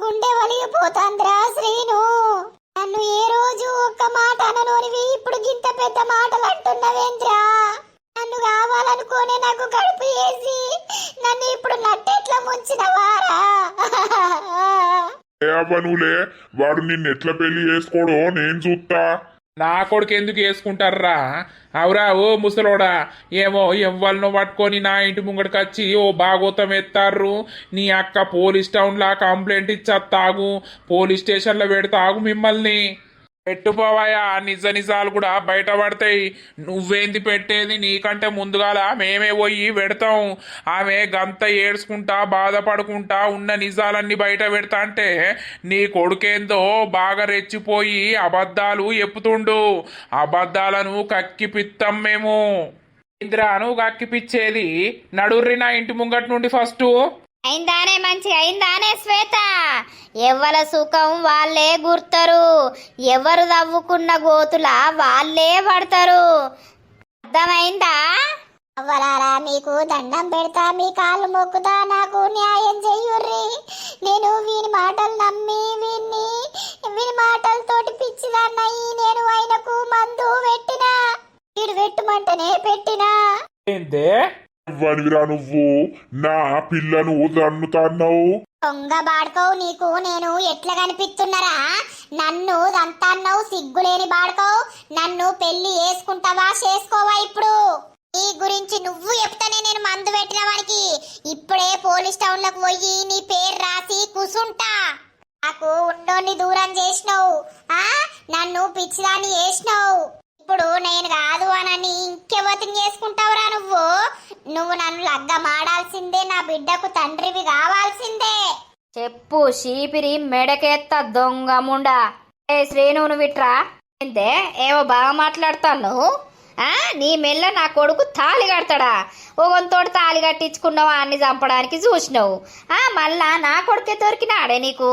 గుండె వలిగిపోతాంద్రా శ్రీను. నన్ను ఏ రోజు ఒక్క మాట అననోనివి ఇప్పుడు గింత పెద్ద మాటలు అంటున్నవేంద్రా? నన్ను కావాలనుకోనే నాకు కడుపు వేసి నన్ను ఇప్పుడు నట్టెట్లా ముంచినవారా? నువ్వులే, వాడు నిన్ను ఎట్లా పెళ్లి చేసుకోడో నేను చూస్తా. నా కొడుకు ఎందుకు వేసుకుంటారా? అవురా ఓ ముసలోడా, ఏమో ఎవ్వరినో పట్టుకొని నా ఇంటి ముంగడికి వచ్చి ఓ భాగోతం ఎత్తారు. నీ అక్క పోలీస్ టౌన్లా కంప్లైంట్ ఇచ్చేస్తాగు, పోలీస్ స్టేషన్లో పెడతాగు మిమ్మల్ని. పెట్టుపోవాయా నిజ నిజాలు కూడా బయటపడతాయి. నువ్వేంది పెట్టేది, నీకంటే ముందుగాల మేమే పోయి పెడతాం. ఆమె గంత ఏడ్చుకుంటా బాధపడుకుంటా ఉన్న నిజాలన్నీ బయట పెడతా అంటే నీ కొడుకేందో బాగా రెచ్చిపోయి అబద్ధాలు ఎప్పుతుండు. అబద్ధాలను కక్కిపిత్తాం మేము. ఇంద్రాను కక్కిపిచ్చేది నడుర్రి నా ఇంటి ముంగట్ నుండి ఫస్ట్. అయిందానే మంచి అయిందానే శ్వేత. ఎవరి సుఖం వాళ్ళే గుర్తరు, ఎవరు తవ్వుకున్న గోతుల వాళ్ళే పడతారు. అర్థమైందా? అవ్వలారా మీకు దండం పెడతా, మీ కాళ్ళు మొక్కుతా, నాకు న్యాయం చెయ్యుర్రి. నేను వీని మాటలు నమ్మి వీని మాటలతోటి పిచ్చిదాన్నయ్యి నేను ఆయనకు మందు పెట్టినా, వీడు పెట్టమంటేనే పెట్టినా. ఏందే వనివిరా నువ్వు నా పిల్లను దన్నుతాన్నావు. దొంగ బాడుకోవు, నీకు నేను ఎట్లా కనిపిస్తున్నారా? నన్ను దంతాన్నావు, సిగ్గులేని బాడుకోవు. నన్ను పెళ్లి చేసుకుంటావా చేసుకోవా? ఇప్పుడు నీ గురించి నువ్వు చెప్తానే నేను మందు పెట్టిన వానికి ఇప్పుడే పోలీస్ టౌన్ లకు పోయి నీ పేరు రాసి కూసుంటా. నాకు ఉండోని దూరం చేసినావు, నన్ను పిచ్చిదాన్ని చేసినావు. ఇప్పుడు నేను కాదు అనని ఇంకెవతిని చేసుకుంటావురా నువ్వు? నువ్వు నన్ను లగ్గమాడాల్సిందే, నా బిడ్డకు తండ్రివి కావాల్సిందే. చెప్పు షీపిరి మెడకెత్త దొంగ ముండా. ఏ శ్రీను నువ్వు విట్రా. ఏందే ఏమో బాగా మాట్లాడతాను. నీ మెల్ల నా కొడుకు తాళి కడతాడా? ఒకంతోటి తాళి కట్టించుకున్నావు, అన్ని చంపడానికి చూసినావు. మళ్ళా నా కొడుకే దొరికినాడే నీకు?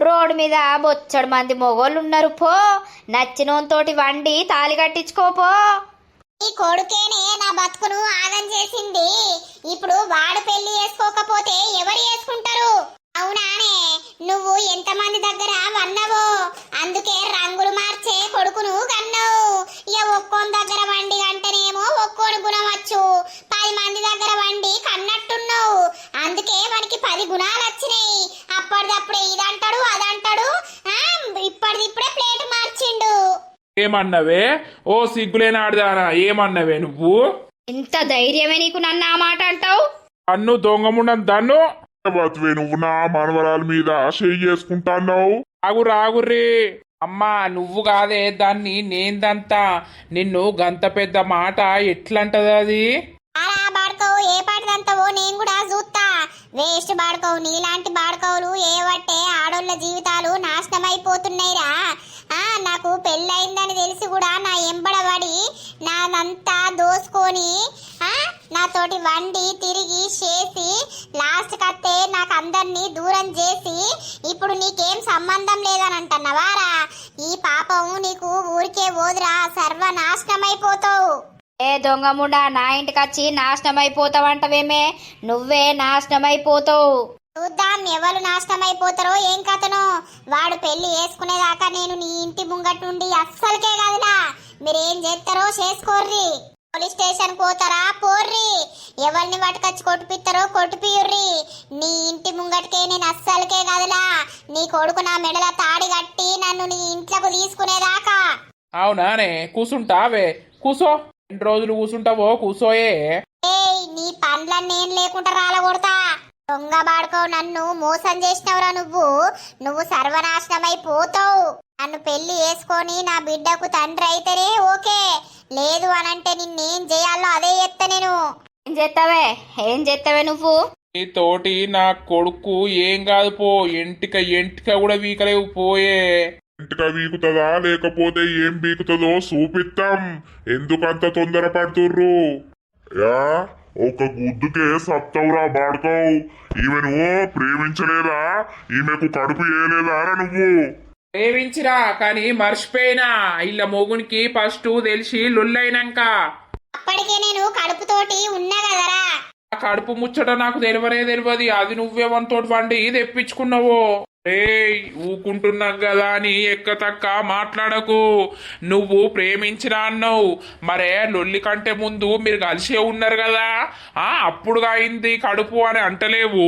రోడ్డు మీద బొచ్చడు మంది మొగోళ్ళు ఉన్నారు. పో నచ్చినోతోటి వండి తాళి కట్టించుకోపో. ఈ కొడుకేనే నా బతుకును ఆగం చేసింది. ఇప్పుడు వాడు పెళ్లి చేసుకోకపోతే ఎవరు చేసుకుంటారు? అవునానే? నువ్వు ఎంతమంది దగ్గర వన్నవో అందుకే రంగులు మార్చే కొడుకును కన్నావు. ఇక ఒక్కోని దగ్గర వండి అంటేనేమో ఒక్కోని గుణం వచ్చు, 10 మంది దగ్గర వండి కన్నట్టున్నావు. అందుకే వానికి 10 గుణాలు వచ్చినాయి. అప్పటిదప్పుడే ఇదంటాడు అదంటాడు, ఇప్పటిదిప్పుడే ప్లేట్ మార్చిండు. ఏమన్నవే? ఓ సిగ్గులేని ఆడదానా, ఏమన్నవే నువ్వు? ఇంత ధైర్యమే నీకు నన్ను ఆ మాట అంటావు? అన్ను దొంగముండం దన్ను. బతువే నువ్వు నా మనవరాల మీద చెయ్యి చేసుకుంటాన్నావు. ఆగుర్రీ. అమ్మా నువ్వు కాదే దాన్ని, నేందంతా. నిన్ను గంత పెద్ద మాట ఎట్లంటది అది? అలా బాడుకోవు, ఏ పాటదంతావో నేను కూడా చూస్తా. వేస్ట్ బాడుకోవు, నీలాంటి బాడుకోవులు ఏవట్టే ఆడోళ్ళ జీవితాలు నాశనం అయిపోతున్నాయిరా. నాకు పెళ్ళయిందని తెలిసి కూడా నా ఎంబడబడి నాదంతా దోసుకొని నాతోటి వండి తిరిగి చేసి లాస్ట్ కత్తే నాకు అందరినీ దూరం చేసి ఇప్పుడు నీకేం సంబంధం లేదని అంటున్నావారా? ఈ పాపం నీకు ఊరికే పోదురా, సర్వనాశనం అయిపోతావు. ఏ దొంగముండా, నా ఇంటికి వచ్చి నాశనం అయిపోతావంటవేమే? నువ్వే నాశనం అయిపోతావు. చూద్దాం ఎవరు నాశనం అయిపోతారో ఏం కథనో. వాడు పెళ్లి చేసుకునేదాకా నేను నీ ఇంటి ముంగట్ నుండి అస్సలకే కదలా. మీరేం చేస్తారో చేసుకోర్రి. పోలీస్ స్టేషన్ పోతారా పోర్రి, ఎవరిని పట్టుకొచ్చి కొట్టిపిస్తారో కొట్టిపియుర్రి. నీ ఇంటి ముంగటికే నేను అస్సలకే కదలా. నీ కొడుకు నా మెడల తాడి కట్టి నన్ను నీ ఇంట్లోకి తీసుకునేదాకా. అవునానే? కూసుంటావే, కూసో. 2 రోజులు కూసుంటావో కూసోయే. ఏయ్, నీ పండ్లన్నీ నేను లేకుండా రాలగొడతా. దొంగ బాడుకో, నన్ను మోసం చేసినవరా నువ్వు సర్వనాశనం అయిపోతావు. నన్ను పెళ్లి చేసుకొని నా బిడ్డకు తండ్రి అయితేనే ఓకే, లేదు అనంటే నిన్నేం చేయాలో అదే చెప్తా నేను. ఏం చేస్తావే నువ్వు? నీ తోటి నా కొడుకు ఏం కాదు పో. ఎంటిక కూడా వీకలేవు పోయే. ఇంటికా వీకుతుందా లేకపోతే ఏం బీకుతుందో చూపిస్తాం. ఎందుకంత తొందరపడుతుర్రు? యా ఒక గుద్దుకే సత్తవురా బాడుకోవు. ఈమెను ప్రేమించలేదా? ఈమెకు కడుపు ఏలేదారా నువ్వు? ప్రేమించిరా కానీ మర్చిపోయినా. ఇళ్ళ మొగునికి ఫస్ట్ తెలిసి లొల్లైనాక. అప్పటికే నేను కడుపుతోటి ఉన్నా కదరా. ఆ కడుపు ముచ్చట నాకు తెలియదు. అది నువ్వేమంతోటి వండి తెప్పించుకున్నావో. ఊకుంటున్నాం కదా అని ఎక్కతక్క మాట్లాడకు. నువ్వు ప్రేమించినా అన్నావు, మరే లొల్లి కంటే ముందు మీరు కలిసే ఉన్నారు కదా, అప్పుడుగా అయింది కడుపు అని అంటలేవు.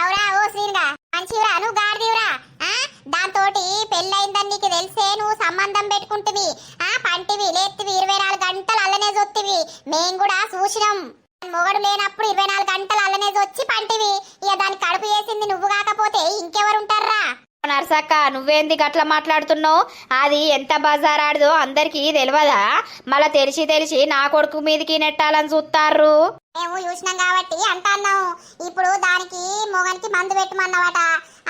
అవురా ఓ శ్రీనుగా, మంచివిరా నువ్వు గాడిదివురా. దాంతోటి పెళ్ళయిందని నీకు తెలిసే నువ్వు సంబంధం పెట్టుకుంటువి, పంటివి లేత్తివి 24 గంటలు అల్లనే జొత్తివి. మేం కూడా చూసినాం. మొగడు లేనప్పుడు 24 గంటలు అల్లనే జొచ్చి పంటివి. ఇక దాని కడుపు వేసింది నువ్వు కాకపోతే ఇంకెవరుంటారా? నర్సక్క నువ్వేంది గట్ల మాట్లాడుతున్నావు? అది ఎంత బజార్ ఆడదో అందరికీ తెలియదా? మళ్ళా తెలిసి నా కొడుకు మీదకి నెట్టాలని చూస్తారు. మేము చూసినాం కాబట్టి అంటున్నాం. ఇప్పుడు దానికి మొగనికి మందు పెట్టమన్నవాట.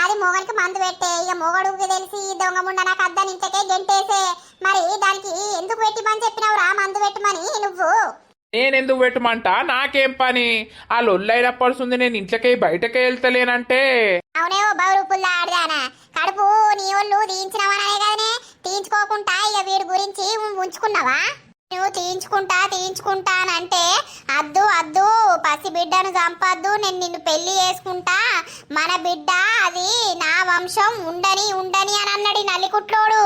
అది మొగనికి మందు పెట్టే ఇక మొగడుకి తెలిసి దొంగ ముండ నాకు అద్దని ఇంతకే గెంటేసే. మరి దానికి ఎందుకు పెట్టమని చెప్పినావు రా మందు పెట్టమని నువ్వు? నేనెందుకు పెట్టమంటా? నాకేం పని? ఆ లొల్లైనప్పడుతుంది నేను ఇంట్లోకి బయటకే వెళ్తలేనంటే. అవునేవో బౌరూపుల్లా ఆడదానా కడుపు నీ ఒళ్ళు తీయించినవనే కదనే. తీయించుకోకుండా ఇక వీడి గురించి ఉంచుకున్నావా? నువ్వు తీయించుకుంటానంటే అద్దు అద్దు పసి బిడ్డను చంపద్దు, నేను నిన్ను పెళ్లి చేసుకుంటా, మన బిడ్డ అది నా వంశం ఉండని అని అన్నాడు నల్లికుట్లోడు.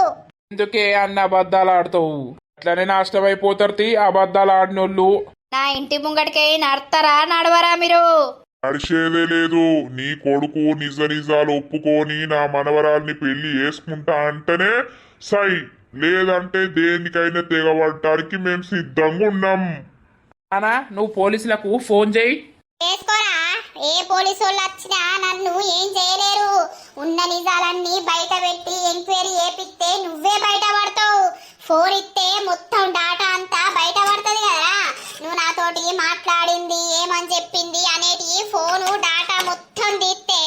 ఎందుకే అన్న అబద్ధాలు ఆడతావు? అట్లనే నాశనం అయిపోతారు అబద్ధాలు ఆడినోళ్ళు. నా ఇంటి ముంగడికి నడతారా నడవరా మీరు? నడిచేదే లేదు. నీ కొడుకు నిజ నిజాలు ఒప్పుకొని నా మనవరాల్ని పెళ్లి చేసుకుంటా అంటేనే సై, లేదంటే దేనికైనా తెగబడటానికి మేము సిద్ధంగా ఉన్నాం. అనా నువ్వు పోలీసులకు ఫోన్ చేయి. చేసుకోరా, ఏ పోలీసు వాళ్ళు వచ్చినా నన్ను ఏం చేయలేరు. ఉన్న నిజాలన్నీ బయట పెట్టి ఎంక్వైరీ చేపిస్తే నువ్వే బయట పడతావు. ఫోన్ ఇస్తే మొత్తం డాటా అంతా బయట పడుతుంది కదా. నువ్వు నాతోటి మాట్లాడింది ఏమని చెప్పింది అనేటి ఫోను డాటా మొత్తం తీస్తే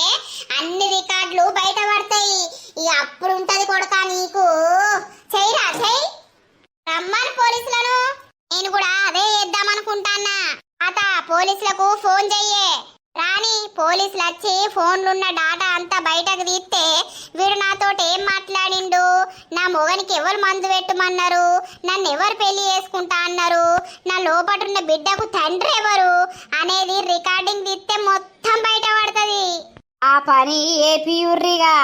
అన్ని రికార్డులు బయట పడతాయి. ఇక అప్పుడు ఉంటది కొడుకా నీకు. చెయ్యరా చెయ్యి, రమ్మని పోలీసులను. నేను కూడా అదే చేద్దామనుకుంటానా. అత పోలీసులకు ఫోన్ చెయ్యే రాని. పోలీసులు వచ్చి ఫోన్లున్న డాటా అంతా బయటకు తీస్తే వీడు నాతోటి ఏం మాట్లాడిండు, నా మొగనికి ఎవరు మందు పెట్టమన్నారు, నన్ను ఎవరు పెళ్లి చేసుకుంటా అన్నారు, నా లోపటున్న బిడ్డకు తండ్రి ఎవరు అనేది రికార్డింగ్ తీస్తే మొత్తం బయట పడుతుంది. ఆ పని ఏపియుర్రిగా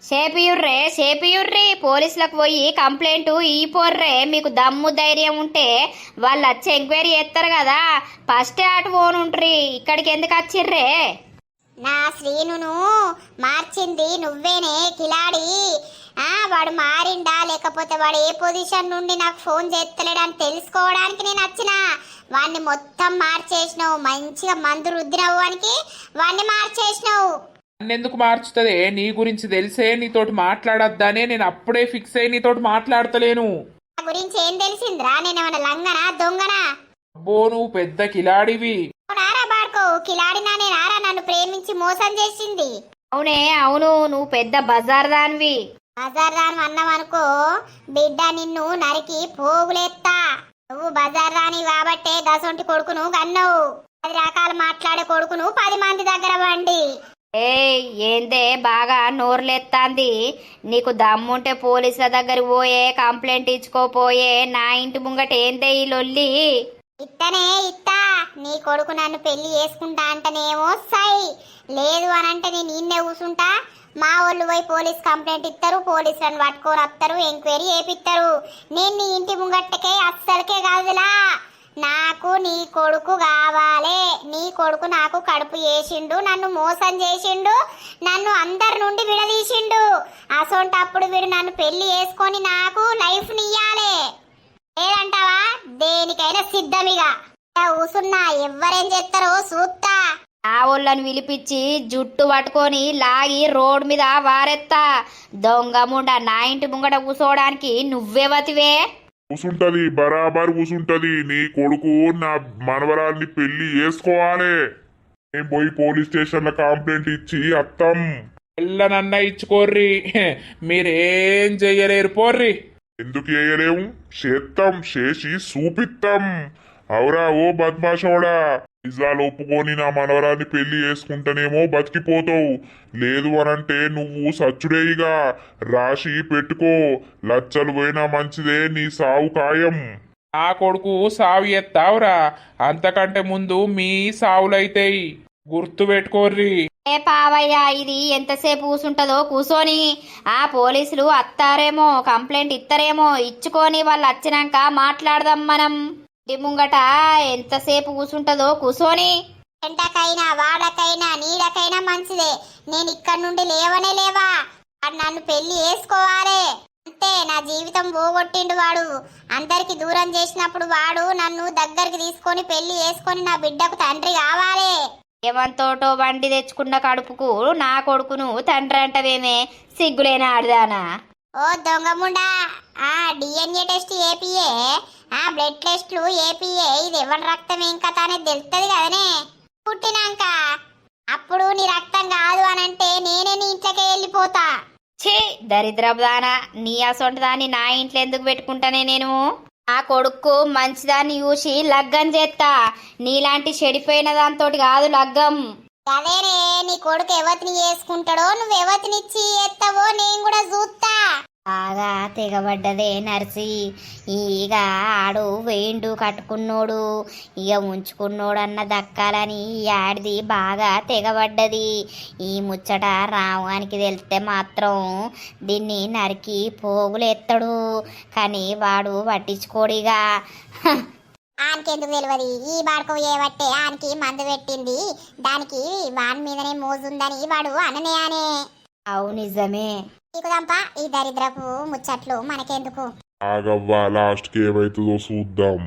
చేపియుర్రి పోలీసులకు పోయి కంప్లైంట్ పోర్రే. మీకు దమ్ము ధైర్యం ఉంటే వాళ్ళు వచ్చి ఎంక్వైరీ చేస్తారు కదా. ఫస్ట్ అటు పోనుంట్రి, ఇక్కడికి ఎందుకు వచ్చిర్రే? నా శ్రీనును మార్చింది నువ్వేనే కిలాడి. వాడు మారిండా లేకపోతే వాడు ఏ పొజిషన్ నుండి నాకు ఫోన్ చేస్తలేడని తెలుసుకోవడానికి నేను వచ్చిన. వాడిని మొత్తం మార్చేసినావు, మంచిగా మందు రుద్దినవు వానికి, వాడిని మార్చేసినావు. నన్నెందుకు మార్చుతుంది? నీ గురించి తెలిసే నీతోటి మాట్లాడొద్దనే నేను అప్పుడే ఫిక్స్ అయ్యి నీతోటి మాట్లాడతలేను. నా గురించి ఏం తెలిసిందిరా? నేనేమన్నా లంగనా దొంగనా? అబ్బో నువ్వు పెద్ద కిలాడివి. నారా బాడుకో కిలాడినా నేనారా నన్ను ప్రేమించి మోసం చేసింది? అవును నువ్వు పెద్ద బజార్ దానివి. బజార్ రాను అన్నావనుకో బిడ్డ నిన్ను నరికి పోగులేస్తా. నువ్వు బజార్ రాని కాబట్టే దసొంటి కొడుకును కన్నావు. 10 రకాలు మాట్లాడే కొడుకును 10 మంది దగ్గర వండి. ఏందే బాగా నోర్లెత్తాంది? నీకు దమ్ముంటే పోలీసుల దగ్గర పోయే కంప్లైంట్ ఇచ్చుకోపోయే. నా ఇంటి ముంగట ఏందే ఈ లొల్లి? ఇత్తా నీ కొడుకు నన్ను పెళ్లి చేసుకుంటా అంటేనేమో సై, లేదు అనంటే నేను నిన్నే కూసుంటా. మా వాళ్ళు పోయి పోలీస్ కంప్లైంట్ ఇస్తారు, పోలీసులను పట్టుకొని వస్తారు, ఎంక్వైరీ చేపిస్తారు. నేను నీ ఇంటి ముంగట్టకే అస్సలకే కాదులా. నాకు నీ కొడుకు కావాలి. నీ కొడుకు నాకు కడుపు చేసిండు, నన్ను మోసం చేసిండు, నన్ను అందరి నుండి విడదీసిండు. అసొంటప్పుడు వీడు నన్ను పెళ్లి చేసుకొని నాకు లైఫ్ నియ్యాలి. లేదంటావా? దేనికైనా సిద్ధమిగా కూసున్నా. ఎవరేం చేస్తారో చూస్తా. ఆ వాళ్ళని పిలిపించి జుట్టు పట్టుకొని లాగి రోడ్ మీద వారెత్తా. దొంగ ముండ నా ఇంటి ముంగట కూసోడానికి నువ్వెవతివే? కూసుంటది, బరాబర్ కూసుంటది. నీ కొడుకు నా మనవరాల్ని పెళ్లి చేసుకోవాలి. నేను పోయి పోలీస్ స్టేషన్ లో కంప్లైంట్ ఇచ్చి అత్తం. ఎల్లనన్న ఇచ్చుకోర్రి, మీరేం చెయ్యలేరు పోర్రి. ఎందుకు చేయలేము? చేత్తం, చేసి చూపిత్తం. అవురా ఓ బద్మాషోడా, నిజాలు ఒప్పుకొని నా మనవరాన్ని పెళ్లి చేసుకుంటేనేమో బతికిపోతావు, లేదు అనంటే నువ్వు సచ్చుడేయిగా. రాసి పెట్టుకో, లచ్చలు పోయినా మంచిదే, నీ సావు ఖాయం. నా కొడుకు సావు ఎత్తావురా, అంతకంటే ముందు మీ సావులైతాయి, గుర్తు పెట్టుకోర్రి. ఏ పావయ్యా, ఇది ఎంతసేపు కూసుంటదో కూసోని. ఆ పోలీసులు అత్తారేమో, కంప్లైంట్ ఇస్తారేమో, ఇచ్చుకొని వాళ్ళు వచ్చినాక మాట్లాడదాం మనం. ఇంటి ముంగట ఎంతసేపు కూసుంటదో కూసోని. ఎంటకైనా వాడకైనా నీడకైనా మంచిదే. నేను ఇక్కడ నుండి లేవనే లేవా. వాడు నన్ను పెళ్లి చేసుకోవాలి అంతే. నా జీవితం పోగొట్టిండు వాడు. అందరికి దూరం చేసినప్పుడు వాడు నన్ను దగ్గరికి తీసుకొని పెళ్లి చేసుకొని నా బిడ్డకు తండ్రి కావాలి. ఏమంతోటో బండి తెచ్చుకున్న కడుపుకు నా కొడుకును తండ్రి అంటవేమే సిగ్గులేని ఆడదానా. ఓ దొంగముండా, ఆ డిఎన్ఏ టెస్ట్ ఏపీఏ, ఆ బ్లడ్ టెస్ట్లు ఏపీఏ, ఇది ఎవరి రక్తం ఏం కథ అనేది తెలుస్తుంది కదనే పుట్టినాక. అప్పుడు నీ రక్తం కాదు అనంటే నేనే నీ ఇంట్లోకే వెళ్ళిపోతా. ఛీ దరిద్రపుదానా, నీ అసొంటి దాన్ని నా ఇంట్లో ఎందుకు పెట్టుకుంటానే నేను. ఆ కొడుకు మంచిదాన్ని చూసి లగ్గం చేస్తా, నీలాంటి చెడిపోయిన దాంతోటి కాదు లగ్గం. అదేనే నీ కొడుకు ఎవతిని చేసుకుంటాడో నువ్వు ఎవతినిచ్చి ఎత్తవో నేను కూడా చూస్తా. బాగా తెగబడ్డదే నర్సి. ఇక ఆడు వేండు కట్టుకున్నోడు, ఇక ఉంచుకున్నోడు అన్న దక్కాలని ఈ ఆడిది బాగా తెగబడ్డది. ఈ ముచ్చట రావానికి తెలిస్తే మాత్రం దీన్ని నరికి పోగులెత్తడు, కానీ వాడు పట్టించుకోడిగా. ఆనకెందుకు తెలియదు, ఈ బాడుకో ఏవట్టే ఆనికి మందు పెట్టింది, దానికి వాని మీదనే మోజుందని వాడు అననే అనే. అవు నిజమే. నీకుదంప ఈ దరిద్రపు ముచ్చట్లు మనకెందుకు. ఆగవ్వా, లాస్ట్కి ఏమైతుందో చూద్దాం.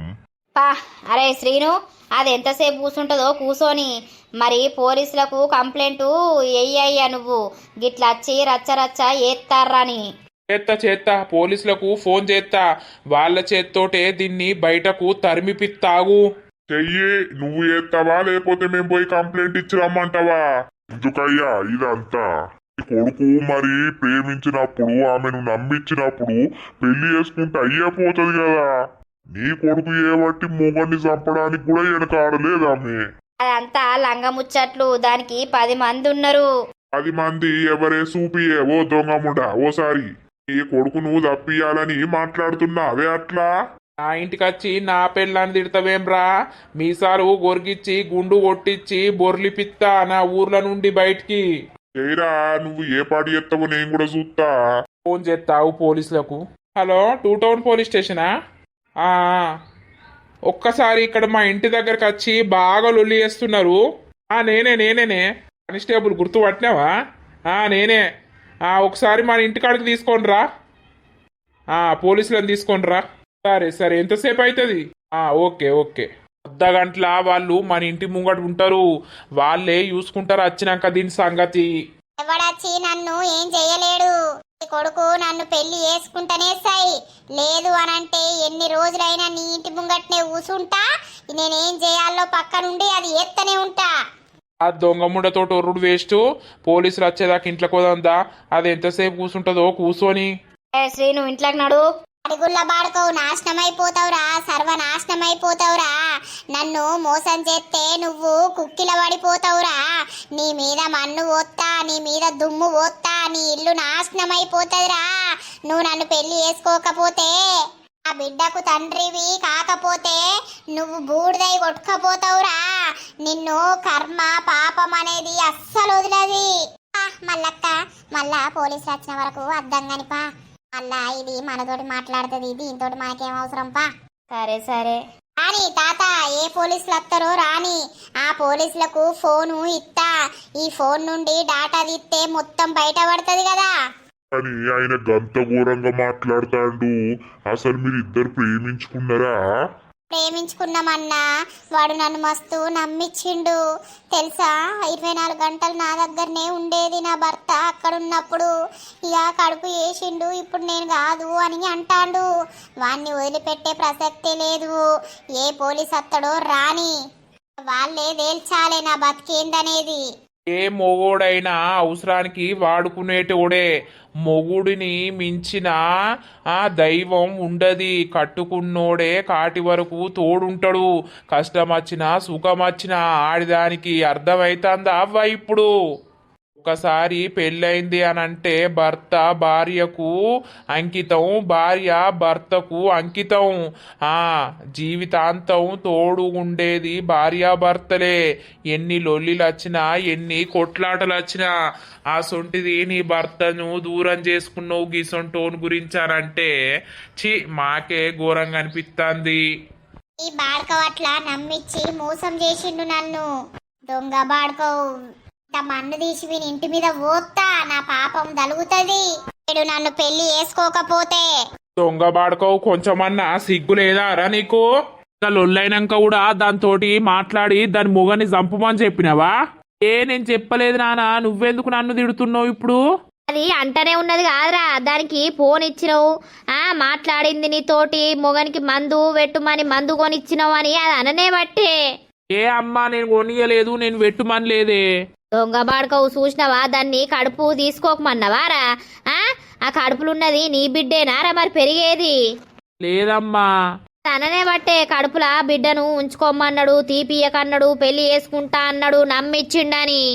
పా అరే శ్రీను, అది ఎంతసేపు కూర్చుంటుందో కూసోని. మరి పోలీసులకు కంప్లైంట్ ఎయ్యయ్యా, నువ్వు గిట్లా వచ్చి రచ్చ రచ్చ ఏత్తారని. చేత్తా పోలీసులకు ఫోన్ చేస్తా, వాళ్ళ చేత్తోటే దీన్ని బయటకు తరిమిపిత్తాగు. చెయ్యి, నువ్వు చేస్తావా లేకపోతే మేము పోయి కంప్లైంట్ ఇచ్చి రమ్మంటావా? ఎందుకయ్యా ఇదంతా? నీ కొడుకు మరి ప్రేమించినప్పుడు, ఆమెను నమ్మించినప్పుడు పెళ్లి చేసుకుంటే అయ్యపోతుంది కదా. నీ కొడుకు ఏబట్టి మొగన్ని చంపడానికి కూడా వెనకాడలేదు ఆమె. అదంతా లంగ ముచ్చట్లు, దానికి 10 మంది ఉన్నారు. 10 మంది ఎవరే చూపియే ఓ దొంగముండా. ఓసారి నీ కొడుకు నువ్వు తప్పియాలని మాట్లాడుతున్నావే అట్లా. నా ఇంటికొచ్చి నా పెళ్ళాన్ని తిడతావేమ్రా? మీసాలు గొరిగిచ్చి గుండు కొట్టించి బొర్లిపిత్తా నా ఊర్ల నుండి బయటికి. చేయరా, నువ్వు ఏ పాటి ఎత్తవో నేను కూడా చూస్తా. ఫోన్ చేస్తావు పోలీసులకు. హలో, 2 టౌన్ పోలీస్ స్టేషనా? ఆ, ఒక్కసారి ఇక్కడ మా ఇంటి దగ్గరకు వచ్చి బాగా లొల్లి చేస్తున్నారు. నేనే కానిస్టేబుల్, గుర్తు పట్టినావా? నేనే. ఒకసారి మన ఇంటికాడికి తీసుకోండిరా. పోలీసులను తీసుకోండిరా. సరే ఎంతసేపు అవుతుంది? ఓకే. అర్ధగంటల వాళ్ళు మన ఇంటి ముంగట ఉంటారు, వాళ్ళే చూసుకుంటారు వచ్చినాక దీని సంగతి. ఎవడొచ్చి నన్ను ఏం చెయ్యలేడు. నీ కొడుకు నన్ను పెళ్లి చేసుకుంటేనే సాయి, లేదు అనంటే ఎన్ని రోజులైనా నీ ఇంటి ముంగట్నే కూసుంటా. నేనేం చేయాలో పక్క నుండి అది ఎత్తనే ఉంటా. ఆ దొంగ ముండతో ఒర్రుడు వేస్ట్. పోలీసులు వచ్చేదాకా ఇంట్లోకి పోదా, అది ఎంతసేపు కూర్చుంటుందో కూర్చొని. శ్రీ, నువ్వు ఇంట్లోకి నడు. అడుగుల్ల బాడుకోవు, నాశనమైపోతావురా, సర్వనాశనమైపోతావురా. నన్ను మోసం చేస్తే నువ్వు కుక్కిల పడిపోతావురా. నీ మీద మన్ను పోత్తా, నీ మీద దుమ్ము పోత్తా, నీ ఇల్లు నాశనమైపోతుందిరా. నువ్వు నన్ను పెళ్లి చేసుకోకపోతే, ఆ బిడ్డకు తండ్రివి కాకపోతే నువ్వు బూడిదై కొట్టుకపోతావురా. నిన్ను కర్మ పాపం అనేది అస్సలు వదిలది. మల్లక్క, మళ్ళా పోలీసులు వచ్చిన వరకు అద్దంగానిపా. మళ్ళా ఇది మనతోటి మాట్లాడుతుంది, దీంతోటి మనకేం అవసరం పా. సరే రాని తాత, ఏ పోలీసులు వస్తారో రాని. ఆ పోలీసులకు ఫోను ఇస్తా, ఈ ఫోన్ నుండి డాటా తీస్తే మొత్తం బయట పడుతుంది కదా. కానీ ఆయన గంత ఘోరంగా మాట్లాడతాడు. అసలు మీరిద్దరు ప్రేమించుకున్నారా? ప్రేమించుకున్నామన్నా, వాడు నన్ను మస్తు నమ్మిచ్చిండు తెలుసా. 24 గంటలు నా దగ్గరనే ఉండేది నా భర్త అక్కడున్నప్పుడు. ఇక కడుపు వేసిండు, ఇప్పుడు నేను కాదు అని అంటాడు. వాణ్ణి వదిలిపెట్టే ప్రసక్తే లేదు. ఏ పోలీస్ అత్తడో రాని, వాళ్ళే తేల్చాలే నా బతికేందనేది. ఏ మొగోడైనా అవసరానికి వాడుకునేటోడే. మొగుడిని మించిన దైవం ఉండది. కట్టుకున్నోడే కాటి వరకు తోడుంటాడు. కష్టం వచ్చినా సుఖం వచ్చినా ఆడిదానికి అర్థమైతుందా అవ్వ? ఇప్పుడు ఒకసారి పెళ్ళైంది అనంటే భర్త భార్యకు అంకితం, భార్య భర్తకు అంకితం. జీవితాంతం తోడు ఉండేది భార్యాభర్తలే. ఎన్ని లొల్లిలు వచ్చినా, ఎన్ని కొట్లాటలు వచ్చినా, ఆ సొంటిది నీ భర్తను దూరం చేసుకున్నావు గీసొంటోన్ గురించి అనంటే మాకే ఘోరంగా అనిపిస్తుంది. ఈ బాడుకో అట్లా నమ్మిచ్చి మోసం చేసిండు నన్ను. దొంగ బాడుకో, మన్ను తీసి వీని ఇంటి మీద పోతా, నా పాపం దలుగుతుంది. వీడు నన్ను పెళ్లి చేసుకోకపోతే. దొంగ బాడుకో, కొంచెమన్నా సిగ్గు లేదారా నీకు? ఇంకా లొల్లైనాక కూడా దాంతోటి మాట్లాడి దాని మొగని చంపమని చెప్పినావా? నేను చెప్పలేదు నాన్న, నువ్వెందుకు నన్ను తిడుతున్నావు ఇప్పుడు? అది అంటనే ఉన్నది కాదురా, దానికి ఫోన్ ఇచ్చినావు, మాట్లాడింది నీతోటి, మొగనికి మందు పెట్టుమని మందు కొనిచ్చినావు అని అది అననే బట్టే. ఏ అమ్మా, నేను కొనియలేదు, నేను పెట్టుమని లేదే. దొంగ బాడుకవు చూసినావా? దాన్ని కడుపు తీసుకోకమన్నావారా? ఆ కడుపులున్నది నీ బిడ్డేనారా మరి పెరిగేది? లేదమ్మా. అననే బట్టే కడుపులా బిడ్డను ఉంచుకోమన్నాడు, తీపియకన్నాడు, పెళ్లి చేసుకుంటా అన్నాడు, నమ్మిచ్చిండని.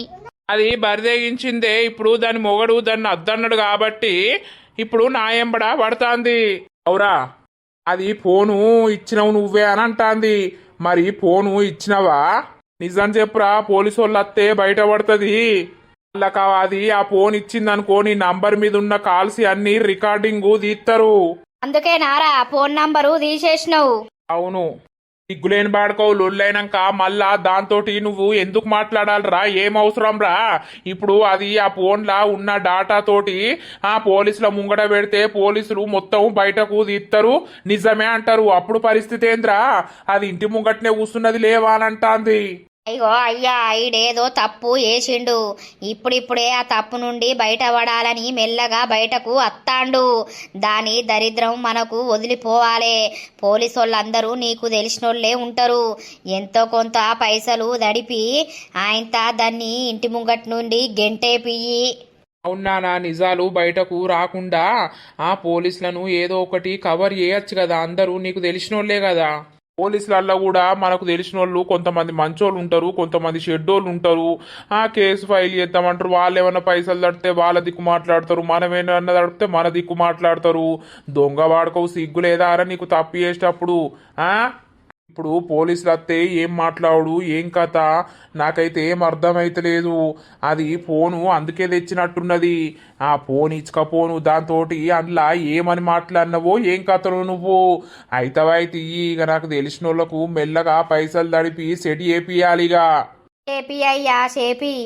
అది బరిదెగించిందే, ఇప్పుడు దాని మొగడు దాన్ని అద్దన్నాడు కాబట్టి ఇప్పుడు నా ఎంబడ పడుతుంది. అవురా, అది ఫోను ఇచ్చినావు నువ్వే అని అంటాంది. మరి ఫోను ఇచ్చినావా? నిజం చెప్పురా, పోలీసు వాళ్ళు వస్తే బయట పడుతుంది. వాళ్ళకి అది ఆ ఫోన్ ఇచ్చిందనుకో, నీ నంబర్ మీద ఉన్న కాల్స్ అన్ని రికార్డింగ్ తీస్తారు. అందుకే నారా ఫోన్ నంబరు తీసేసినావు. అవును, సిగ్గులేని బాడుకోవు. లొల్లైనాక మళ్ళా దాంతోటి నువ్వు ఎందుకు మాట్లాడాలరా? ఏం అవసరం రా? ఇప్పుడు అది ఆ ఫోన్లా ఉన్న డాటా తోటి ఆ పోలీసుల ముంగట పెడితే పోలీసులు మొత్తం బయటకు తీస్తారు, నిజమే అంటారు. అప్పుడు పరిస్థితి ఏంద్రా? అది ఇంటి ముంగటనే కూస్తున్నది లేవా అని అంటాంది. అయ్యో అయ్యా, ఈడేదో తప్పు చేసిండు, ఇప్పుడిప్పుడే ఆ తప్పు నుండి బయటపడాలని మెల్లగా బయటకు అత్తాండు. దాని దరిద్రం మనకు వదిలిపోవాలే. పోలీసు వాళ్ళందరూ నీకు తెలిసినోళ్లే ఉంటారు. ఎంతో కొంత పైసలు దడిపి ఆయనతా దాన్ని ఇంటి ముంగటి నుండి గెంటేపియ్యి. అవునా, నిజాలు బయటకు రాకుండా ఆ పోలీసులను ఏదో ఒకటి కవర్ చేయొచ్చు కదా. అందరూ నీకు తెలిసినోళ్లే కదా. పోలీసులల్లో కూడా మనకు తెలిసిన వాళ్ళు కొంతమంది మంచోళ్ళు ఉంటారు, కొంతమంది షెడ్డోళ్ళు ఉంటారు. ఆ కేసు ఫైల్ చేద్దామంటారు, వాళ్ళు ఏమన్నా పైసలు తడితే వాళ్ళ దిక్కు మాట్లాడతారు, మనం ఏమన్నా తడిపితే మన దిక్కు మాట్లాడతారు. దొంగ వాడుకోవు, సిగ్గు లేదా అరా నీకు తప్పు చేసేటప్పుడు? ఇప్పుడు పోలీసులు వస్తే ఏం మాట్లాడు, ఏం కథ నాకైతే ఏం అర్థమైతలేదు. అది ఫోను అందుకే తెచ్చినట్టున్నది. ఆ ఫోన్ ఇచ్చకపోను దాంతో అందులో ఏమని మాట్లాడినవో ఏం కథను నువ్వు అయితే ఇక నాకు తెలిసిన వాళ్ళకు మెల్లగా పైసలు తడిపి సెట్ చేపియాలిగా. అయ్యా చేపి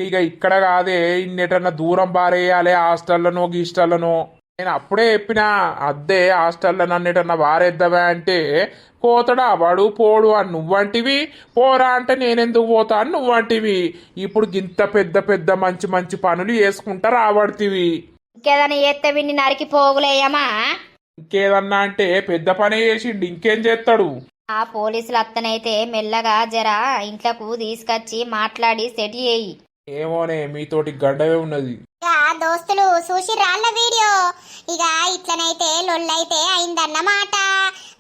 ఇక ఇక్కడ కాదే, ఇన్నెటన్నా దూరం బారేయాలి, హాస్టల్లోనో గీస్టల్లోనో. నేను అప్పుడే చెప్పినా, అద్దే హాస్టల్లో నన్నేటన్నా వారేద్దామా అంటే పోతాడా వాడు, పోడు అని నువ్వంటివి, పోరా అంటే నేనెందుకు పోతా అని నువ్వంటివి. ఇప్పుడు ఇంత పెద్ద పెద్ద మంచి మంచి పనులు చేసుకుంటా రాబడుతీవి. ఇంకేదన్నా చేస్తే విన్ని నరికి పోగులేయమా? ఇంకేదన్నా అంటే పెద్ద పనే చేసిండు, ఇంకేం చేస్తాడు? ఆ పోలీసులు అత్తనైతే మెల్లగా జరా ఇంట్లోకు తీసుకొచ్చి మాట్లాడి సెట్ చేయి. ఏమోనే, మీతోటి గడ్డవే ఉన్నది. ఇక దోస్తులు చూసి రాళ్ళ వీడియో. ఇక ఇట్లనైతే లొల్లైతే అయిందన్నమాట.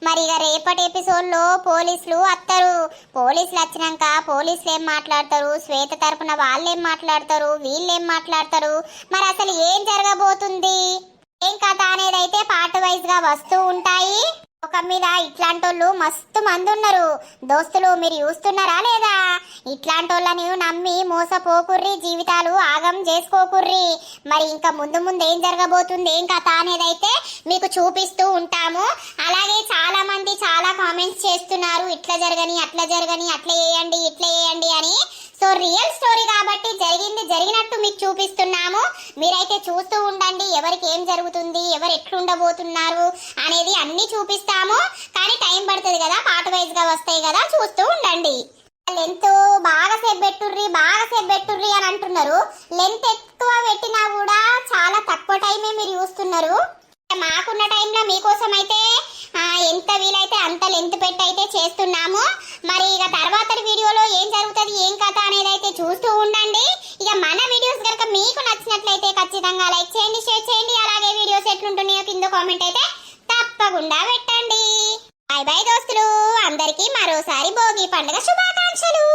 మరి ఇక రేపటి ఎపిసోడ్ లో పోలీసులు వస్తారు. పోలీసులు వచ్చినాక పోలీసులు ఏం మాట్లాడతారు, శ్వేత తరపున వాళ్ళేం మాట్లాడతారు, వీళ్ళేం మాట్లాడతారు, మరి అసలు ఏం జరగబోతుంది, ఏం కథ అనేది అయితే పార్ట్ వైజ్ గా వస్తూ ఉంటాయి. ఒక మీద ఇట్లాంటి వాళ్ళు మస్తు మంది ఉన్నారు. దోస్తులు మీరు చూస్తున్నారా లేదా? ఇట్లాంటి వాళ్ళని నమ్మి మోసపోకుర్రి, జీవితాలు ఆగం చేసుకోకుర్రి. మరి ఇంకా ముందు ముందు ఏం జరగబోతుంది, ఏం కథ అనేది అయితే మీకు చూపిస్తూ ఉంటాము. అలాగే చాలా మంది చాలా కామెంట్స్ చేస్తున్నారు, ఇట్లా జరగని అట్లా జరగని, అట్లా చేయండి ఇట్లా చేయండి అని. సో రియల్ స్టోరీ కాబట్టి జరిగింది జరిగినట్టు మీకు చూపిస్తున్నాము. మీరైతే చూస్తూ ఉండండి, ఎవరికి ఏం జరుగుతుంది, ఎవరు ఎట్లుండబోతున్నారు అనేది అన్ని చూపిస్తాము. కానీ టైం పడుతుంది కదా, పార్ట్ వైజ్ గా వస్తాయి కదా, చూస్తూ ఉండండి. లెంత్ బాగా సేపు పెట్టుర్రి అని అంటున్నారు. లెంత్ ఎక్కువ పెట్టినా కూడా చాలా తక్కువ టైమే మీరు చూస్తున్నారు. మాకున్న టైంలో మీకోసం అయితే ఎంత వీలైతే అంత లెంత్ పెట్టి అయితే చేస్తున్నాము. మరి ఇక తర్వాత వీడియోలో ఏం జరుగుతుంది, ఏం కథ అనేది అయితే చూస్తూ ఉండండి. ఇక మన వీడియోస్ కనుక మీకు నచ్చినట్లయితే ఖచ్చితంగా లైక్ చేయండి, షేర్ చేయండి. అలాగే వీడియోస్ ఎట్లుంటున్నాయో కింద కామెంట్ అయితే తప్పకుండా పెట్టండి. బై బై దోస్తులు, అందరికీ మరోసారి భోగి పండుగ శుభాకాంక్షలు.